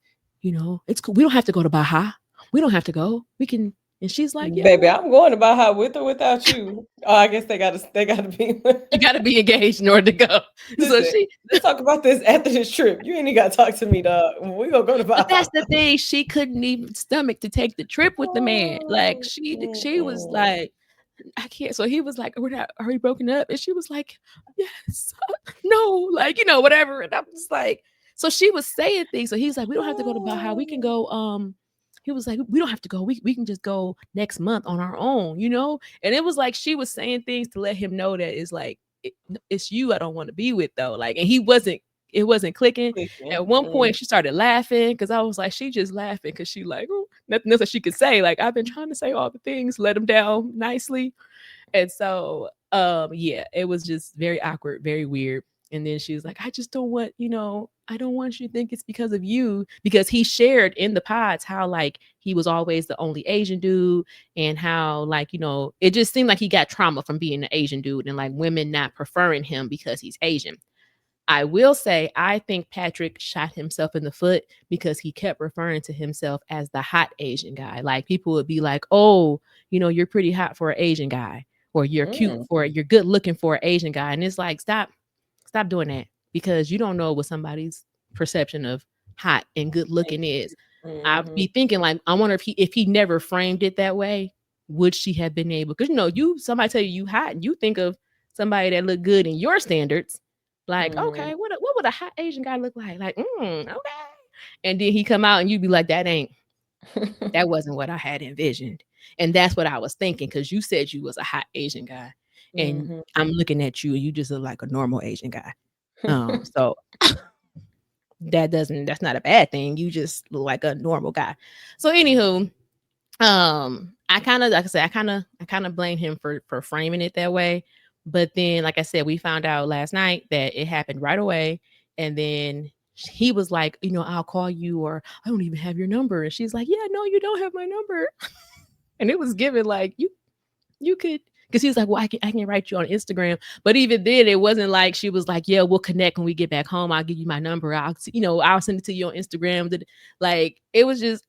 cool. We don't have to go to Baja. We don't have to go. We can. And she's like, yeah, Baby, I'm going to Baja with or without you. Oh, I guess they gotta be you got to be engaged in order to go. So Listen, she, let's talk about this after this trip. You ain't even gotta talk to me, dog. We gonna go to but Baja. that's the thing. She couldn't even stomach to take the trip with the man. Like Oh, she was mm-mm. like, I can't. So he was like, we're not, are we broken up? And she was like, yes, no, like, whatever. And I'm just like, so she was saying things. So he's like, we don't have to go to Baja. We can go. He was like, we don't have to go. We can just go next month on our own. And it was like she was saying things to let him know that it's like, it's you I don't want to be with though. Like, and it wasn't clicking. Clicking. At one point, she started laughing because I was like, she just laughing because she like, oh, nothing else that she could say. Like, I've been trying to say all the things, let him down nicely. And so, yeah, it was just very awkward, very weird. And then she was like, I just don't want, I don't want you to think it's because of you. Because he shared in the pods how like he was always the only Asian dude and how like, it just seemed like he got trauma from being an Asian dude and like women not preferring him because he's Asian. I will say, I think Patrick shot himself in the foot because he kept referring to himself as the hot Asian guy. Like people would be like, oh, you're pretty hot for an Asian guy, or you're good looking for an Asian guy. And it's like, stop doing that because you don't know what somebody's perception of hot and good looking is. I'd Mm-hmm. be thinking like, I wonder if he never framed it that way, would she have been able? Because somebody tell you hot, and you think of somebody that look good in your standards. Like, Mm-hmm. okay, what would a hot Asian guy look like? Like, okay. And then he come out and you be like, that wasn't what I had envisioned. And that's what I was thinking, because you said you was a hot Asian guy. And Mm-hmm. I'm looking at you and you just look like a normal Asian guy. So that's not a bad thing. You just look like a normal guy. So anywho, I kind of, like I said, I kind of blame him for framing it that way. But then, like I said, we found out last night that it happened right away. And then he was like, I'll call you, or I don't even have your number. And she's like, yeah, no, you don't have my number. And it was given like you could, because he was like, well, I can write you on Instagram. But even then, it wasn't like she was like, yeah, we'll connect when we get back home. I'll give you my number. I'll send it to you on Instagram. Like, it was just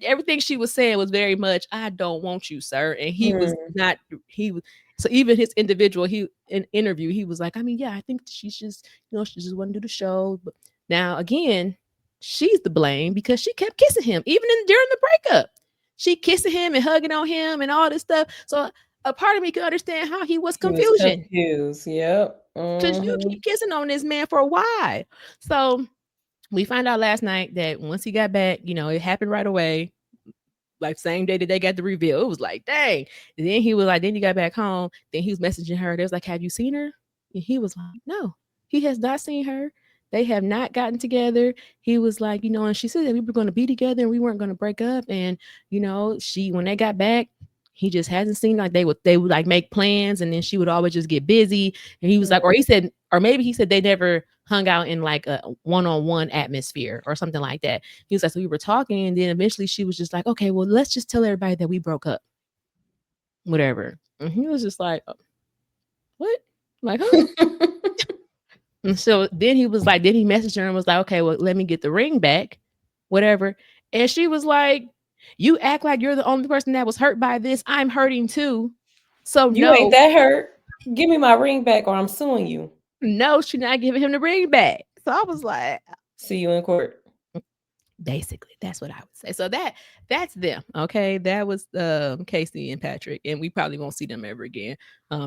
everything she was saying was very much, I don't want you, sir. And he was not, he was. So even his individual he in interview, he was like, I mean, yeah, I think she's just, she just want to do the show. But now again, she's the blame because she kept kissing him, even during the breakup. She kissing him and hugging on him and all this stuff. So a part of me could understand how he was He was confusion. confused. Yep. Because you Mhm. keep kissing on this man for a while. So we found out last night that once he got back, it happened right away. Like same day that they got the reveal. It was like, dang. And then he was like, then he got back home. Then he was messaging her. They was like, have you seen her? And he was like, no, he has not seen her. They have not gotten together. He was like, and she said that we were going to be together and we weren't going to break up. And, she, when they got back, he just hasn't seen, like they would like make plans and then she would always just get busy. And he was like, or he said, or maybe he said they never hung out in like a one-on-one atmosphere or something like that. He was like, so we were talking, and then eventually she was just like, okay, well, let's just tell everybody that we broke up, whatever. And he was just like, what? Like, huh? And so then he was like, then he messaged her and was like, okay, well, let me get the ring back, whatever. And she was like, you act like you're the only person that was hurt by this. I'm hurting too. So You ain't no, that hurt. Give me my ring back or I'm suing you. no, she's not giving him the ring back. So I was like, See you in court. basically, that's what I would say. So that's them. Okay. That was Casey and Patrick. And we probably won't see them ever again.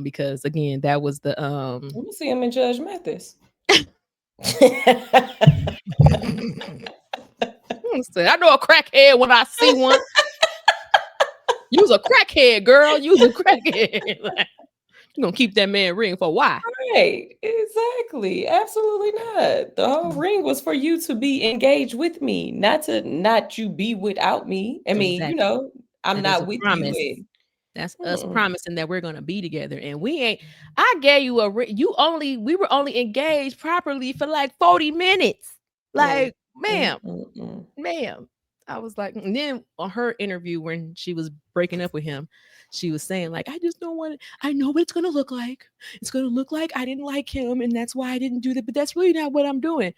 Because again, that was the I'm gonna see him in Judge Mathis. I know a crackhead when I see one. You was a crackhead, girl. You was a crackhead. Like, you gonna keep that man ring for why? Right, exactly. Absolutely not. The whole ring was for you to be engaged with me, not you be without me. I mean, Exactly. I'm That is not a with you promise. and That's us mm, promising that we're gonna be together, and we ain't. I gave you a we were only engaged properly for like 40 minutes. mm, Like, mm, ma'am, mm, mm. ma'am. I was like, and then on her interview when she was breaking up with him, she was saying like, I just don't want it. I know what it's gonna look like. It's gonna look like I didn't like him, and that's why I didn't do that. But that's really not what I'm doing.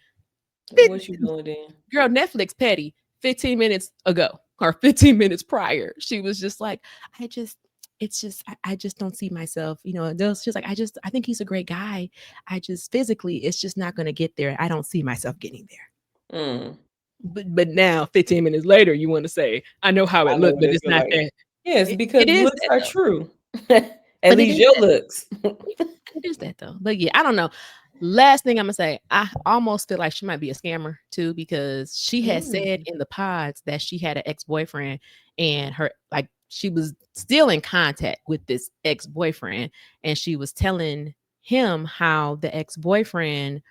What you doing then? Girl, Netflix petty 15 minutes ago or 15 minutes prior. She was just like, I just, it's just, I just don't see myself, she's like, I think he's a great guy. I just physically, it's just not going to get there. I don't see myself getting there. Mm, But now 15 minutes later, you want to say, I know how I it know looked, what but it it's feel not like. that. Yes, It because is looks that are though. true. At But it least is your that. looks. It is that though. But yeah, I don't know. Last thing I'm gonna say, I almost feel like she might be a scammer too, because she had said Mm, in the pods that she had an ex-boyfriend and her like she was still in contact with this ex-boyfriend, and she was telling him how the ex-boyfriend,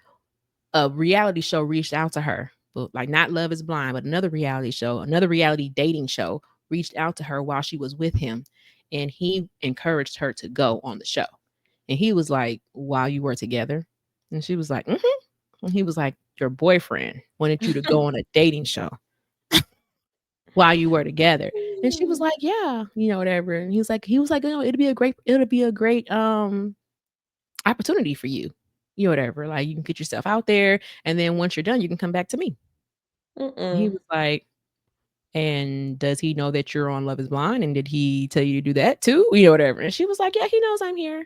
a reality show, reached out to her. But like not Love is Blind, but another reality show, another reality dating show reached out to her while she was with him, and he encouraged her to go on the show. And he was like, while you were together? And she was like, mm-hmm. And he was like, your boyfriend wanted you to go on a dating show while you were together. And she was mm, like, yeah, whatever. And he was like, it'll be a great opportunity for you. Whatever. Like you can get yourself out there. And then once you're done, you can come back to me. And he mm-mm, was like, and does he know that you're on Love is Blind? And did he tell you to do that too? Whatever. And she was like, yeah, he knows I'm here.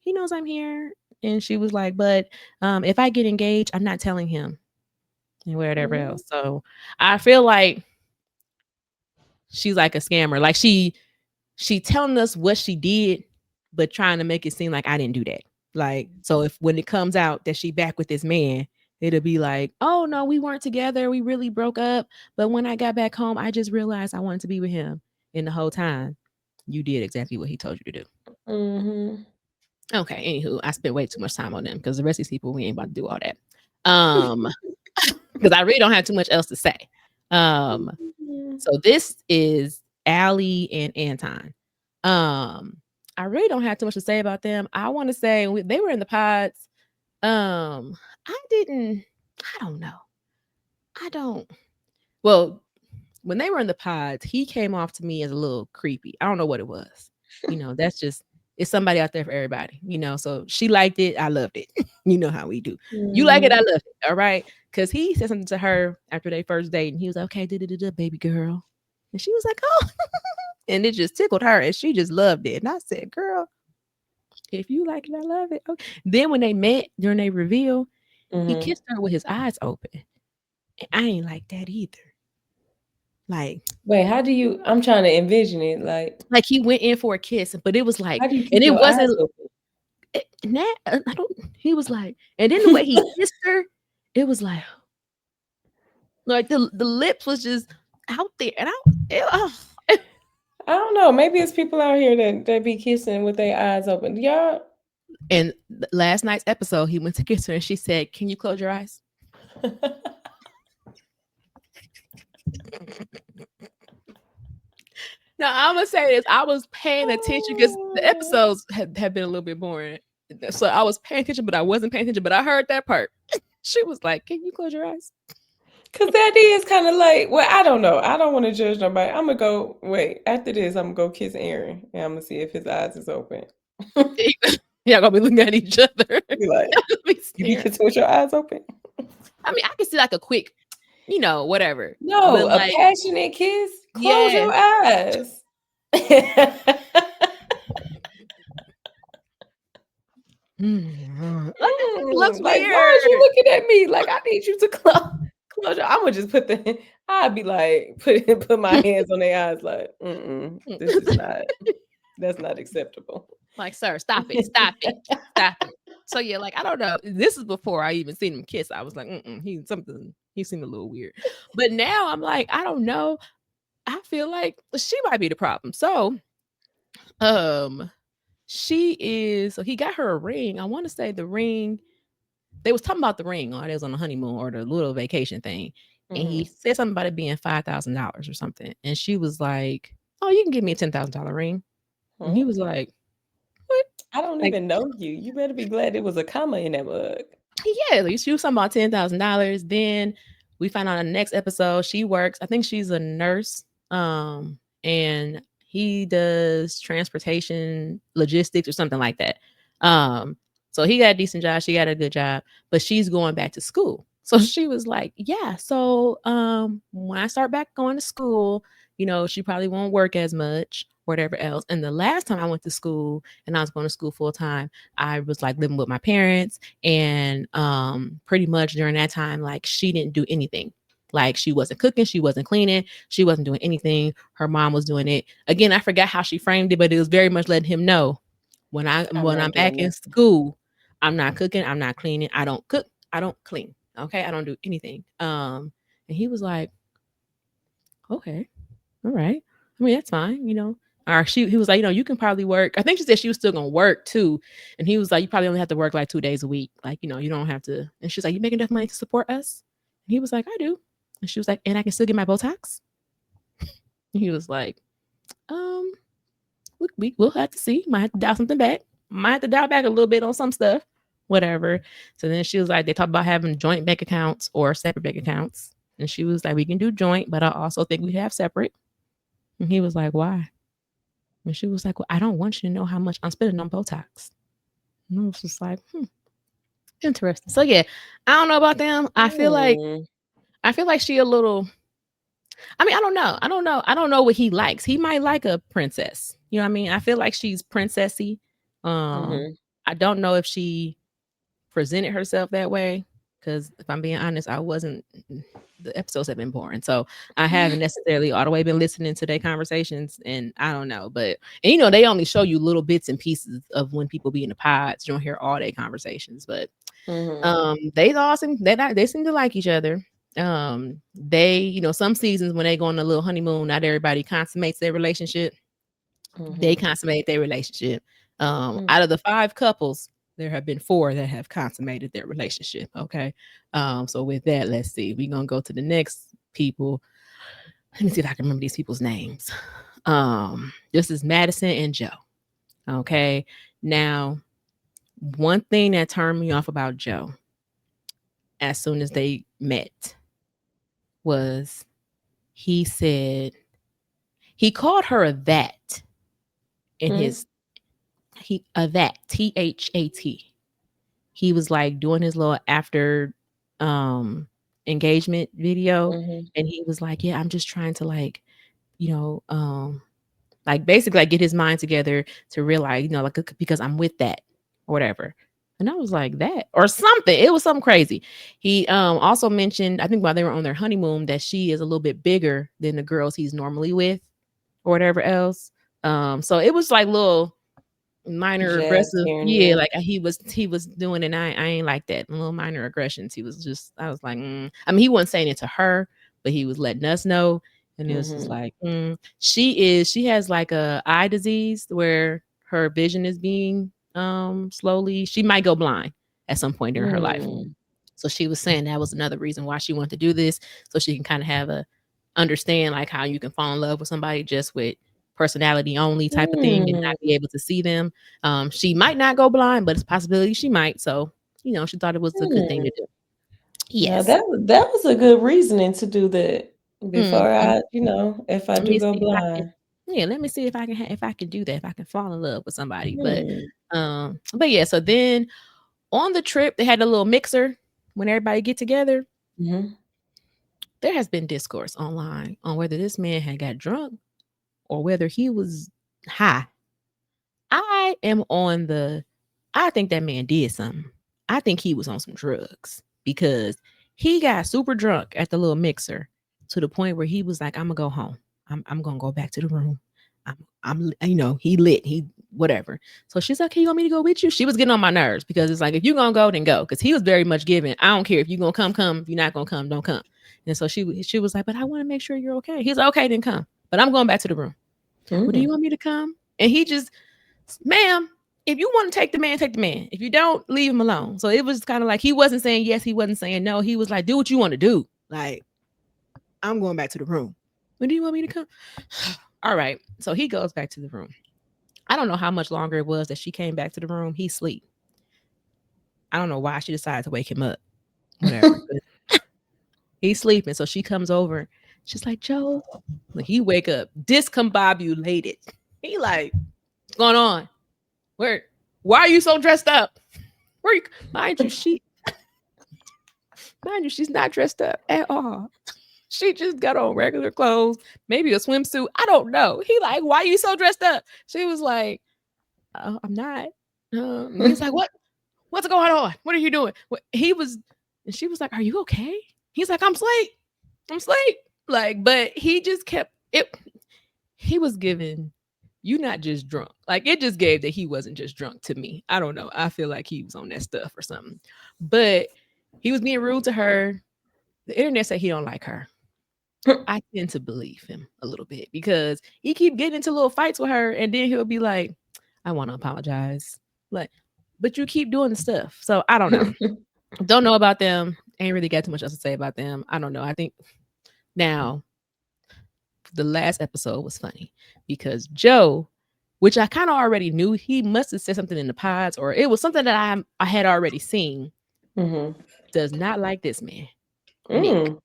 He knows I'm here. And she was like, but if I get engaged, I'm not telling him and whatever mm, else. So I feel like she's like a scammer. Like she telling us what she did, but trying to make it seem like I didn't do that. Like, so if when it comes out that she back with this man, it'll be like, oh no, we weren't together. We really broke up. But when I got back home, I just realized I wanted to be with him. And the whole time, you did exactly what he told you to do. mhm. Okay, anywho, I spent way too much time on them because the rest of these people, we ain't about to do all that. Um, because I really don't have too much else to say. Um, Mhm. so this is Allie and Anton. Um, I really don't have too much to say about them. I want to say they were in the pods. I didn't. I don't know. I don't. Well, when they were in the pods, he came off to me as a little creepy. I don't know what it was. That's just it's somebody out there for everybody. So she liked it, I loved it. You know how we do. You like it, I Mhm. love it. All right. Cause he said something to her after they first date, and he was like, okay, da, baby girl. And she was like, oh, and it just tickled her, and she just loved it. And I said, girl. If you like it, I love it. Okay. Then when they met during their reveal, he Mhm. kissed her with his eyes open. And I ain't like that either. Like, Wait, how do you I'm trying to envision it, he went in for a kiss, but it was like, how do you and keep it your eyes wasn't. open? I don't. He was like, and then the way he kissed her, it was like the lips was just out there, and I don't know, maybe it's people out here that be kissing with their eyes open. Y'all and last night's episode, he went to kiss her, and she said, "Can you close your eyes?" Now I'm gonna say this: I was paying attention because the Oh. episodes had been a little bit boring, so I was paying attention, but I wasn't paying attention. But I heard that part. She was like, "Can you close your eyes?" 'Cause that is kinda like well, I don't know. I don't wanna judge nobody. Imma go wait, after this, Imma go kiss Aaron, and Imma see if his eyes is open. Y'all gonna be looking at each other. Be like, Y'all gonna be "You be staring. kissing with your eyes open?" I mean, I can see like a quick, whatever. No, But a like, passionate kiss? Close yes. your eyes. It looks Like, why is you weird. looking at me? Like, I need you to close your Imma just put the I'd be like, put my hands on their eyes like, "Mm-mm, this is not that's not acceptable." Like, sir, stop it, stop it, stop it. So yeah, like I don't know. This is before I even seen him kiss. I was like, he seemed a little weird. But now I'm like, I don't know. I feel like she might be the problem. So, um, so he got her a ring. I want to say the ring, they was talking about the ring or they was on the honeymoon or the little vacation thing. And he Mhm. said something about it being $5,000 or something. And she was like, "Oh, you can give me a $10,000 ring." And he Hmm? was like, "What?" I don't Like, even know you. You better be glad it was a comma in that mug. yeah, at least she was talking about $10,000. Then we find out in the next episode she works. I think she's a nurse. And he does transportation logistics or something like that. Um, so he got a decent job. She got a good job, but she's going back to school. So she was like, "Yeah, so when I start back going to school, she probably won't work as much, whatever else." And the last time I went to school and I was going to school full time, I was like living with my parents and pretty much during that time like she didn't do anything. Like she wasn't cooking, she wasn't cleaning, she wasn't doing anything. Her mom was doing it. Again, I forgot how she framed it, but it was very much letting him know when I I'm when I'm not back doing in this. school, I'm not cooking, I'm not cleaning, I don't cook, I don't clean. Okay, I don't do anything. And he was like, "Okay, all right. I mean, that's fine, you know." Or he was like, "You can probably work." I think she said she was still gonna work too. And he was like, "You probably only have to work like 2 days a week. Like, you don't have to." And she's like, "You make enough money to support us?" And he was like, "I do." And she was like, "And I can still get my Botox?" And he was like, um, we'll have to see. Might have to dial something back. Might have to dial back a little bit on some stuff. Whatever. So then she was like, they talked about having joint bank accounts or separate bank accounts. And she was like, "We can do joint, but I also think we have separate." And he was like, "Why?" And she was like, "Well, I don't want you to know how much I'm spending on Botox." And I was just like, interesting. So yeah, I don't know about them. Mm. I feel like she a little. I mean, I don't know. I don't know. I don't know what he likes. He might like a princess. You know what I mean? I feel like she's princessy. Um, Mhm. I don't know if she presented herself that way. Because if I'm being honest, I wasn't. The episodes have been boring, so I haven't necessarily all the way been listening to their conversations, and I don't know. But they only show you little bits and pieces of when people be in the pods. You don't hear all their conversations, but Mhm. they all seem they seem to like each other. They some seasons when they go on a little honeymoon, not everybody consummates their relationship. They Mhm. consummate their relationship. Mm. Out of the 5 couples, there have been 4 that have consummated their relationship. Okay. So with that, let's see. We're gonna go to the next people. Let me see if I can remember these people's names. This is Madison and Joe. Okay. Now, one thing that turned me off about Joe as soon as they met was he said he called her a that in Mm. his he a that THAT. He was like doing his little after engagement video Mhm. and he was like, "Yeah, I'm just trying to like, you know, like basically like get his mind together to realize, like because I'm with that or whatever. And I was like, that or something. It was something crazy. He also mentioned, I think while they were on their honeymoon, that she is a little bit bigger than the girls he's normally with or whatever else. So it was like little minor Jabs aggressive. here and Yeah, there. like he was doing, and I ain't like that. Little minor aggressions. He was just, I was like, I mean, he wasn't saying it to her, but he was letting us know. And it was just Mhm. like, she has like a eye disease where her vision is being slowly, she might go blind at some point during her life. Mm. So she was saying that was another reason why she wanted to do this, so she can kind of have a understand like how you can fall in love with somebody just with personality only type of thing and not Mm. be able to see them. She might not go blind, but it's a possibility she might. So, she thought it was a good thing Mm. to do. Now Yes. that was a good reasoning to do that before Mhm. I, if I Let do me go see if I can. blind. Yeah, let me see if I can if I can do that. If I can fall in love with somebody. Hmm. But yeah. So then on the trip, they had a little mixer when everybody get together. Mhm. There has been discourse online on whether this man had got drunk or whether he was high. I am on the I think that man did something. I think he was on some drugs because he got super drunk at the little mixer to the point where he was like, I'm gonna go home. I'm gonna go back to the room. I'm he lit, he whatever. So she's like, "Okay, you want me to go with you?" She was getting on my nerves because it's like, if you're gonna go, then go. Because he was very much giving. I don't care if you're gonna come, come. If you're not gonna come, don't come. And so she was like, "But I want to make sure you're okay." He's like, "Okay, then come." But I'm going back to the room. Well, do you Mm. want me to come? And he just, ma'am, if you want to take the man, take the man. If you don't, leave him alone. So it was kind of like he wasn't saying yes, he wasn't saying no. He was like, do what you want to do. Like, I'm going back to the room. When do you want me to come? All right. So he goes back to the room. I don't know how much longer it was that she came back to the room. He sleep. I don't know why she decided to wake him up. Whatever. But he's sleeping. So she comes over. She's like, Joe. Like he wake up discombobulated. He like, what's going on? Where? Why are you so dressed up? Where you? Mind you, she's not dressed up at all. She just got on regular clothes, maybe a swimsuit. I don't know. He like, why are you so dressed up? She was like, oh, I'm not. He's like, what? What's going on? What are you doing? He was, and she was like, are you okay? He's like, I'm asleep. I'm asleep. Like, but he just kept it. He was giving you not just drunk. Like it just gave that he wasn't just drunk to me. I don't know. I feel like he was on that stuff or something. But he was being rude to her. The internet said he don't like her. I tend to believe him a little bit because he keep getting into little fights with her, and then he'll be like, "I want to apologize," like, but you keep doing the stuff. So I don't know. Don't know about them. Ain't really got too much else to say about them. I don't know. I think now the last episode was funny because Joe, which I kind of already knew, he must have said something in the pods or it was something that I had already seen. Mhm. Does not like this man, Nick. Mm.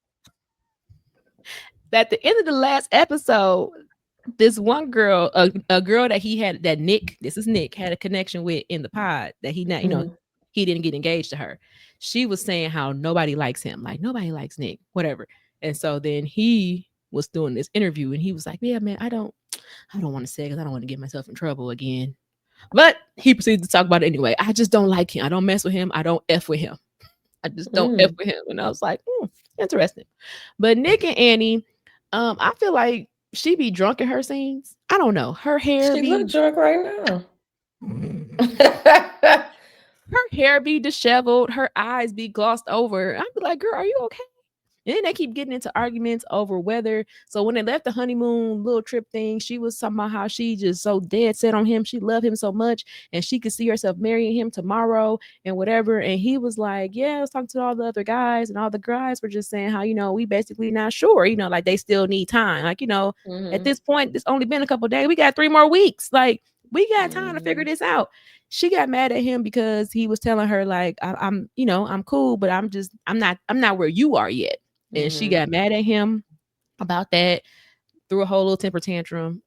At the end of the last episode, this one girl, a girl that he had, that Nick, this is Nick, had a connection with in the pod that he not, Mhm. he didn't get engaged to her. She was saying how nobody likes him, like nobody likes Nick, whatever. And so then he was doing this interview and he was like, yeah, man, I don't want to say because I don't want to get myself in trouble again. But he proceeded to talk about it anyway. I just don't like him. I don't mess with him. I don't F with him. I just don't F Mm. with him. And I was like, interesting. But Nick and Annie, I feel like she be drunk in her scenes. I don't know. Her hair She be look drunk right now. her hair be disheveled, her eyes be glossed over. I'd be like, girl, are you okay? And then they keep getting into arguments over whether. So when they left the honeymoon little trip thing, she was talking about how she just so dead set on him. She loved him so much, and she could see herself marrying him tomorrow and whatever. And he was like, "Yeah, I was talking to all the other guys, and all the guys were just saying how we basically not sure. Like they still need time. Like at Mhm. this point, it's only been a couple days. We got 3 more weeks. Like we got time to figure Mhm. this out." She got mad at him because he was telling her like, I'm I'm cool, but I'm not where you are yet, and she Mhm. got mad at him about that, threw a whole little temper tantrum.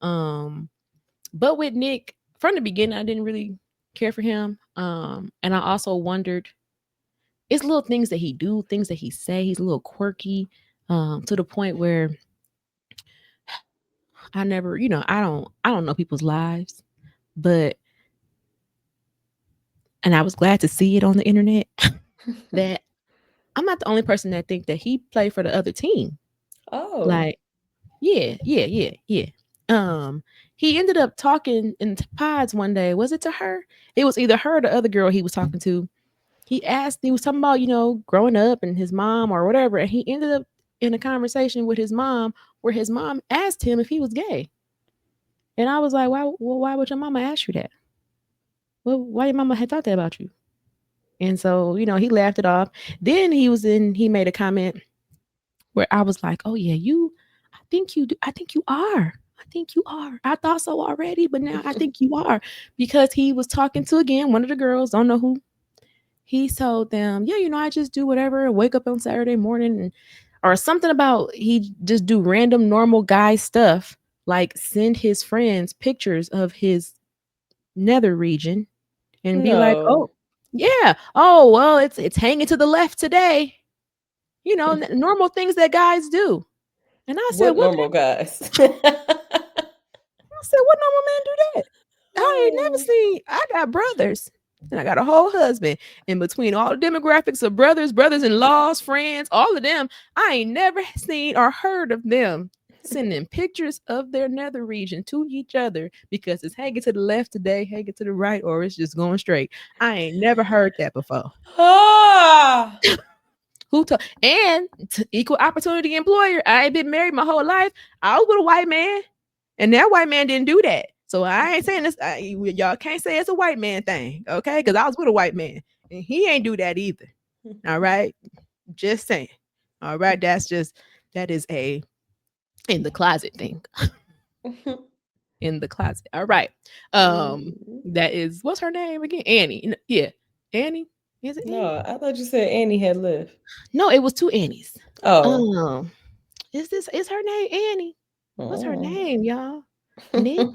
But with Nick, from the beginning, I didn't really care for him. And I also wondered, it's little things that he do, things that he say. He's a little quirky, to the point where I never, I don't know people's lives, but and I was glad to see it on the internet that I'm not the only person that think that he played for the other team. Oh, Like, yeah, yeah, yeah, yeah. Um, he ended up talking in pods one day. Was it to her? It was either her or the other girl he was talking to. He was talking about, growing up and his mom or whatever. And he ended up in a conversation with his mom where his mom asked him if he was gay. And I was like, why would your mama ask you that? Well, why your mama had thought that about you? And so, he laughed it off. Then he made a comment where I was like, oh yeah, I think you do. I think you are. I think you are. I thought so already, but now I think you are, because he was talking to, again, one of the girls, don't know who. He told them, yeah, I just do whatever, wake up on Saturday morning, or something about he just do random normal guy stuff, like send his friends pictures of his nether region and be like, no. oh, yeah, oh well, it's hanging to the left today. Normal things that guys do. And I said, What normal guys? what normal man do that? I ain't never Oh. seen. I got brothers, and I got a whole husband. And between all the demographics of brothers-in-laws, friends, all of them, I ain't never seen or heard of them sending pictures of their nether region to each other because it's hanging to the left today, hanging to the right, or it's just going straight. I ain't never heard that before. Ah. Who told? And equal opportunity employer. I ain't been married my whole life. I was with a white man, and that white man didn't do that. So I ain't saying this. Y'all can't say it's a white man thing, okay? Because I was with a white man, and he ain't do that either. All right, just saying. All right, that is a in the closet thing. In the closet. All right. Mm. That is, what's her name again? Annie. Yeah, Annie. Is it Annie? No, I thought you said Annie had left. No, it was two Annies. Oh. Um, is her name Annie? What's her Mm. name, y'all? Nick?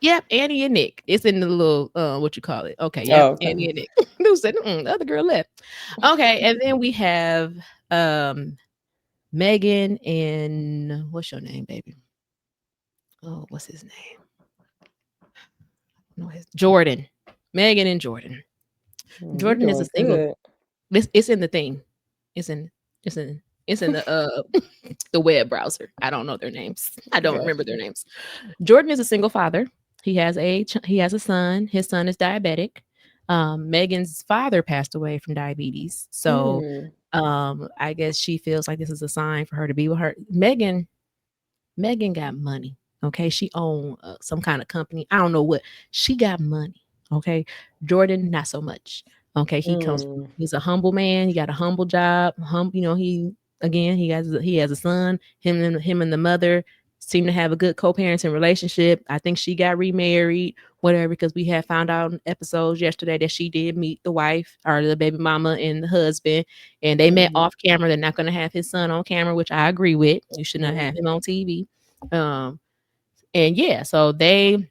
Yep, Annie and Nick. It's in the little what you call it. Okay, Oh, yep, okay. Annie and Nick. Who said the other girl left. Okay, and then we have Megan and what's your name, baby? Oh, what's his name? No, his Jordan. Megan and Jordan. You Jordan is a doing single. good. It's in the thing. It's in it's in it's in the the web browser. I don't know their names. I don't remember their Gotcha. names. Jordan is a single father. He has a son. His son is diabetic. Megan's father passed away from diabetes. So Mm. I guess she feels like this is a sign for her to be with her. Megan got money. Okay, she owned some kind of company. I don't know what. She got money. Okay, Jordan not so much. Okay, Mm. he's a humble man. He got a humble job. He has a son. Him and the mother seem to have a good co-parenting relationship. I think she got remarried, whatever, because we had found out in episodes yesterday that she did meet the wife or the baby mama and the husband, and they met Mhm. off camera. They're not going to have his son on camera, which I agree with. You should not have Mhm. him on TV. Um, and yeah, so they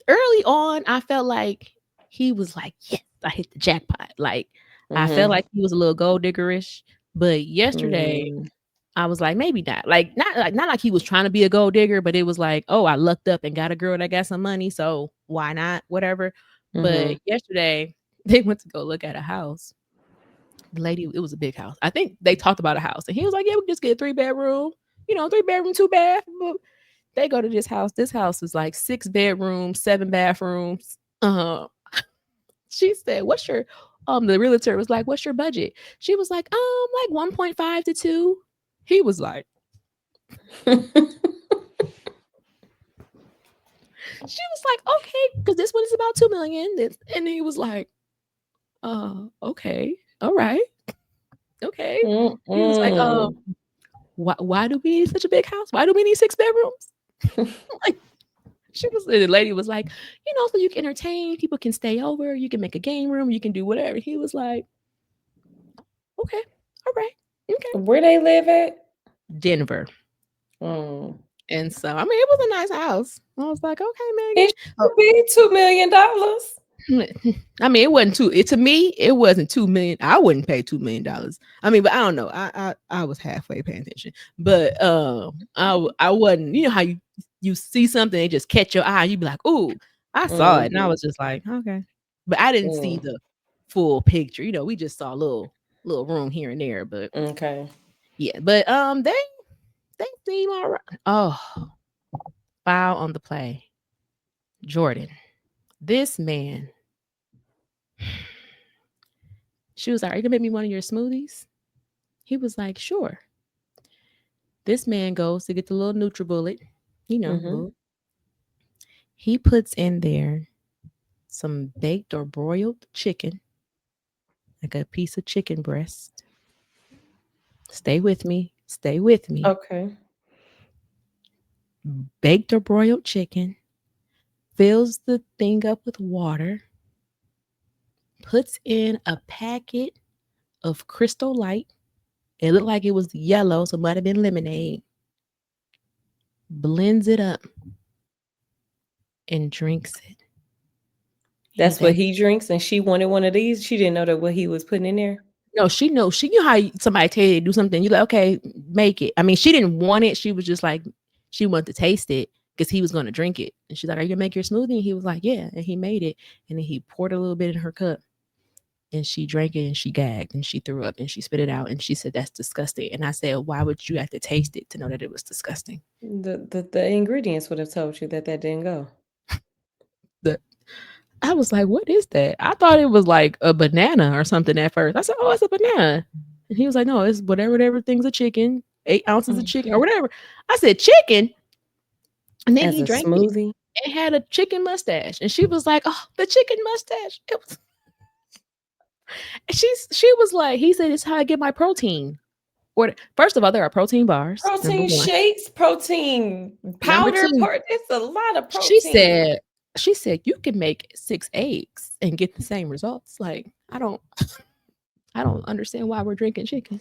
early on, I felt like he was like, yes, I hit the jackpot. Like I felt Mhm. like he was a little gold diggerish. But yesterday, Mm. I was like, maybe not. Not like he was trying to be a gold digger, but it was like, oh, I lucked up and got a girl that got some money, so why not? Whatever. But Mhm. yesterday, they went to go look at a house. The lady, it was a big house. I think they talked about a house, and he was like, yeah, we can just get a 3 bedroom, 3 bedroom, 2 bath. But they go to this house. This house is like 6 bedrooms, 7 bathrooms. She said, "What's your?" The realtor was like, "What's your budget?" She was like 1.5 to 2. He was like, she was like, "Okay, because this one is about 2 million." And he was like, okay, all right, okay." He was like, Mm-mm. why do we need such a big house? Why do we need 6 bedrooms? Like, the lady was like, so you can entertain, people can stay over, you can make a game room, you can do whatever. He was like, okay, all right, okay. Where they live at? Denver. Mm. And so, I mean, it was a nice house. I was like, okay, Megan. It Oh, should be $2 million. I mean, it wasn't too. It to me, it wasn't 2 million. I wouldn't pay $2 million. I mean, but I don't know. I was halfway paying attention, but I wasn't. You know how you see something, they just catch your eye. You be like, "Ooh, I saw it," and I Mhm. was just like, "Okay," but I didn't see Mm. the full picture. You know, we just saw a little room here and there, but Okay. yeah. But they seem all right. Oh, foul on the play, Jordan. This man. She was like, "Are you gonna make me one of your smoothies?" He was like, "Sure." This man goes to get the little NutriBullet, Mhm. little. He puts in there some baked or broiled chicken, like a piece of chicken breast. Stay with me. Stay with me. Okay. Baked or broiled chicken, fills the thing up with water, puts in a packet of Crystal Light. It looked like it was yellow, so it might have been lemonade. Blends it up and drinks it. And That's what that he drinks, and she wanted one of these. She didn't know that what he was putting in there. No, she knows. She knew how somebody tell you to do something. You like, okay, make it. I mean, she didn't want it. She was just like, she wanted to taste it because he was going to drink it. And she's like, "Are you gonna make your smoothie?" And he was like, "Yeah." And he made it, and then he poured a little bit in her cup, and she drank it, and she gagged, and she threw up, and she spit it out, and she said, "That's disgusting." And I said, "Why would you have to taste it to know that it was disgusting?" The ingredients would have told you that that didn't go. The I was like, "What is that?" I thought it was like a banana or something at first. I said, "Oh, it's a banana." And he was like, "No, it's whatever thing's a chicken, 8 ounces of chicken or Okay. whatever." I said, "Chicken?" And then As he a drank it smoothie. and had a chicken mustache. And she was like, "Oh, the chicken mustache." She was like, he said, "It's how I get my protein." Or first of all, there are protein bars, number Protein one. shakes, protein Number powder two, part. It's a lot of she protein. said, she said, "You can make 6 eggs and get the same results." Like, I don't understand why we're drinking chicken.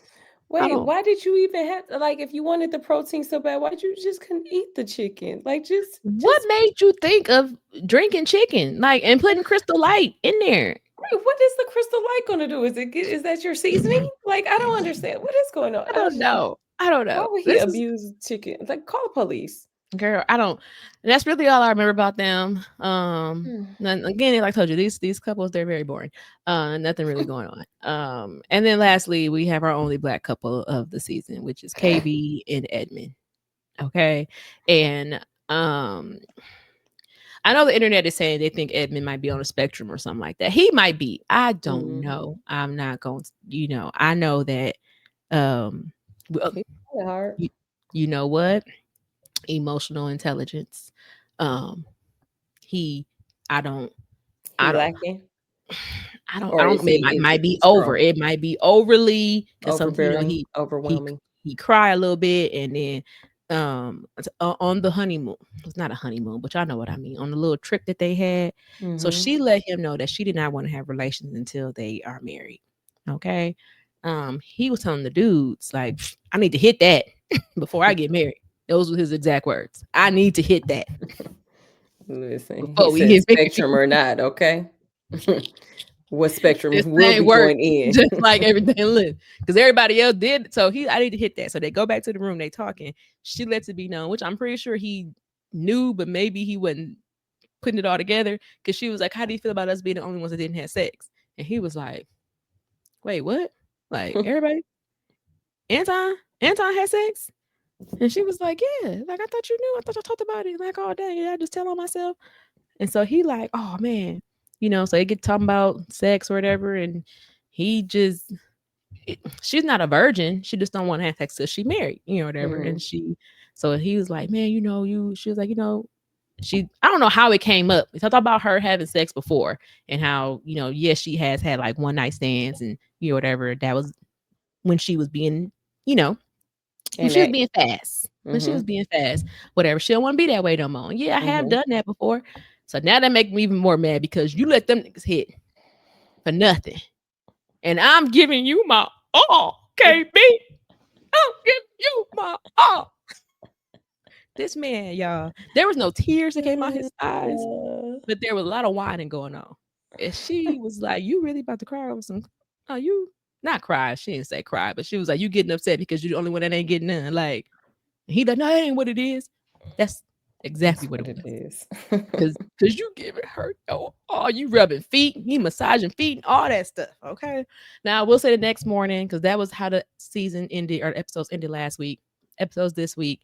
I Wait, don't. why did you even have to, like, if you wanted the protein so bad, why'd you just couldn't eat the chicken? Like, What just made you think of drinking chicken, like, and putting Crystal Light in there? wait, what is the Crystal Light gonna do? Is that your seasoning? Like, I don't understand. What is going on? I don't know. I don't Why know. would he This is abuse chicken? Like, call police. Girl, I don't. And that's really all I remember about them. Hmm. And again, like I told you, these couples, they're very boring. Nothing really going on. And then lastly, we have our only black couple of the season, which is KB and Edmund. Okay, and um, I know the internet is saying they think Edmund might be on a spectrum or something like that. He might be. I don't Mhm. know. I'm not going. I know that. Um, well, He kinda hard. you, you know what? Emotional intelligence. Um, he I don't I He don't lacking? I Or don't it might is might he be over. strong? It might be overly because some Overbearing? he Overwhelming? he cry a little bit and then on the honeymoon. It's not a honeymoon, but y'all know what I mean. On the little trip that they had. So Mhm. she let him know that she did not want to have relations until they are married. Okay. He was telling the dudes, like, I need to hit that before I get married. Those were his exact words. I need to hit that Listen, he before we said get married. spectrum or not, okay? What spectrum This will ain't be work going in? just like everything lit. Because everybody else did. So I need to hit that. So they go back to the room, they talking. She lets it be known, which I'm pretty sure he knew, but maybe he wasn't putting it all together. Cause she was like, "How do you feel about us being the only ones that didn't have sex?" And he was like, "Wait, what? Like everybody? Anton had sex?" And she was like, "Yeah, like I thought you knew. I thought I talked about it like all day. I just tell on myself." And so he like, "Oh man." So they get talking about sex or whatever, and he just she's not a virgin. She just don't want to have sex till she married, whatever. And Mhm. so he was like, "Man, she was like, I don't know how it came up. We talked about her having sex before and how, yes, she has had like one night stands and, whatever. That was when she was being, you know, when And she was that being fast. When she was mhm. being fast, whatever. She don't want to be that way no more. Yeah, I have Mhm. done that before. So now that make me even more mad because you let them niggas hit for nothing. And I'm giving you my all, KB. I'm giving you my all. This man, y'all, there was no tears that came out his eyes, but there was a lot of whining going on. And she was like, "You really about to cry over some? Oh, you not cry? She didn't say cry, but she was like, "You getting upset because you're the only one that ain't getting none." Like he like, "No, that ain't what it is." That's exactly That's what it what it was. is. Cause you giving her oh you rubbing feet, he massaging feet and all that stuff. Okay. Now I will say the next morning, because that was how the season ended or the episodes ended last week. Episodes this week.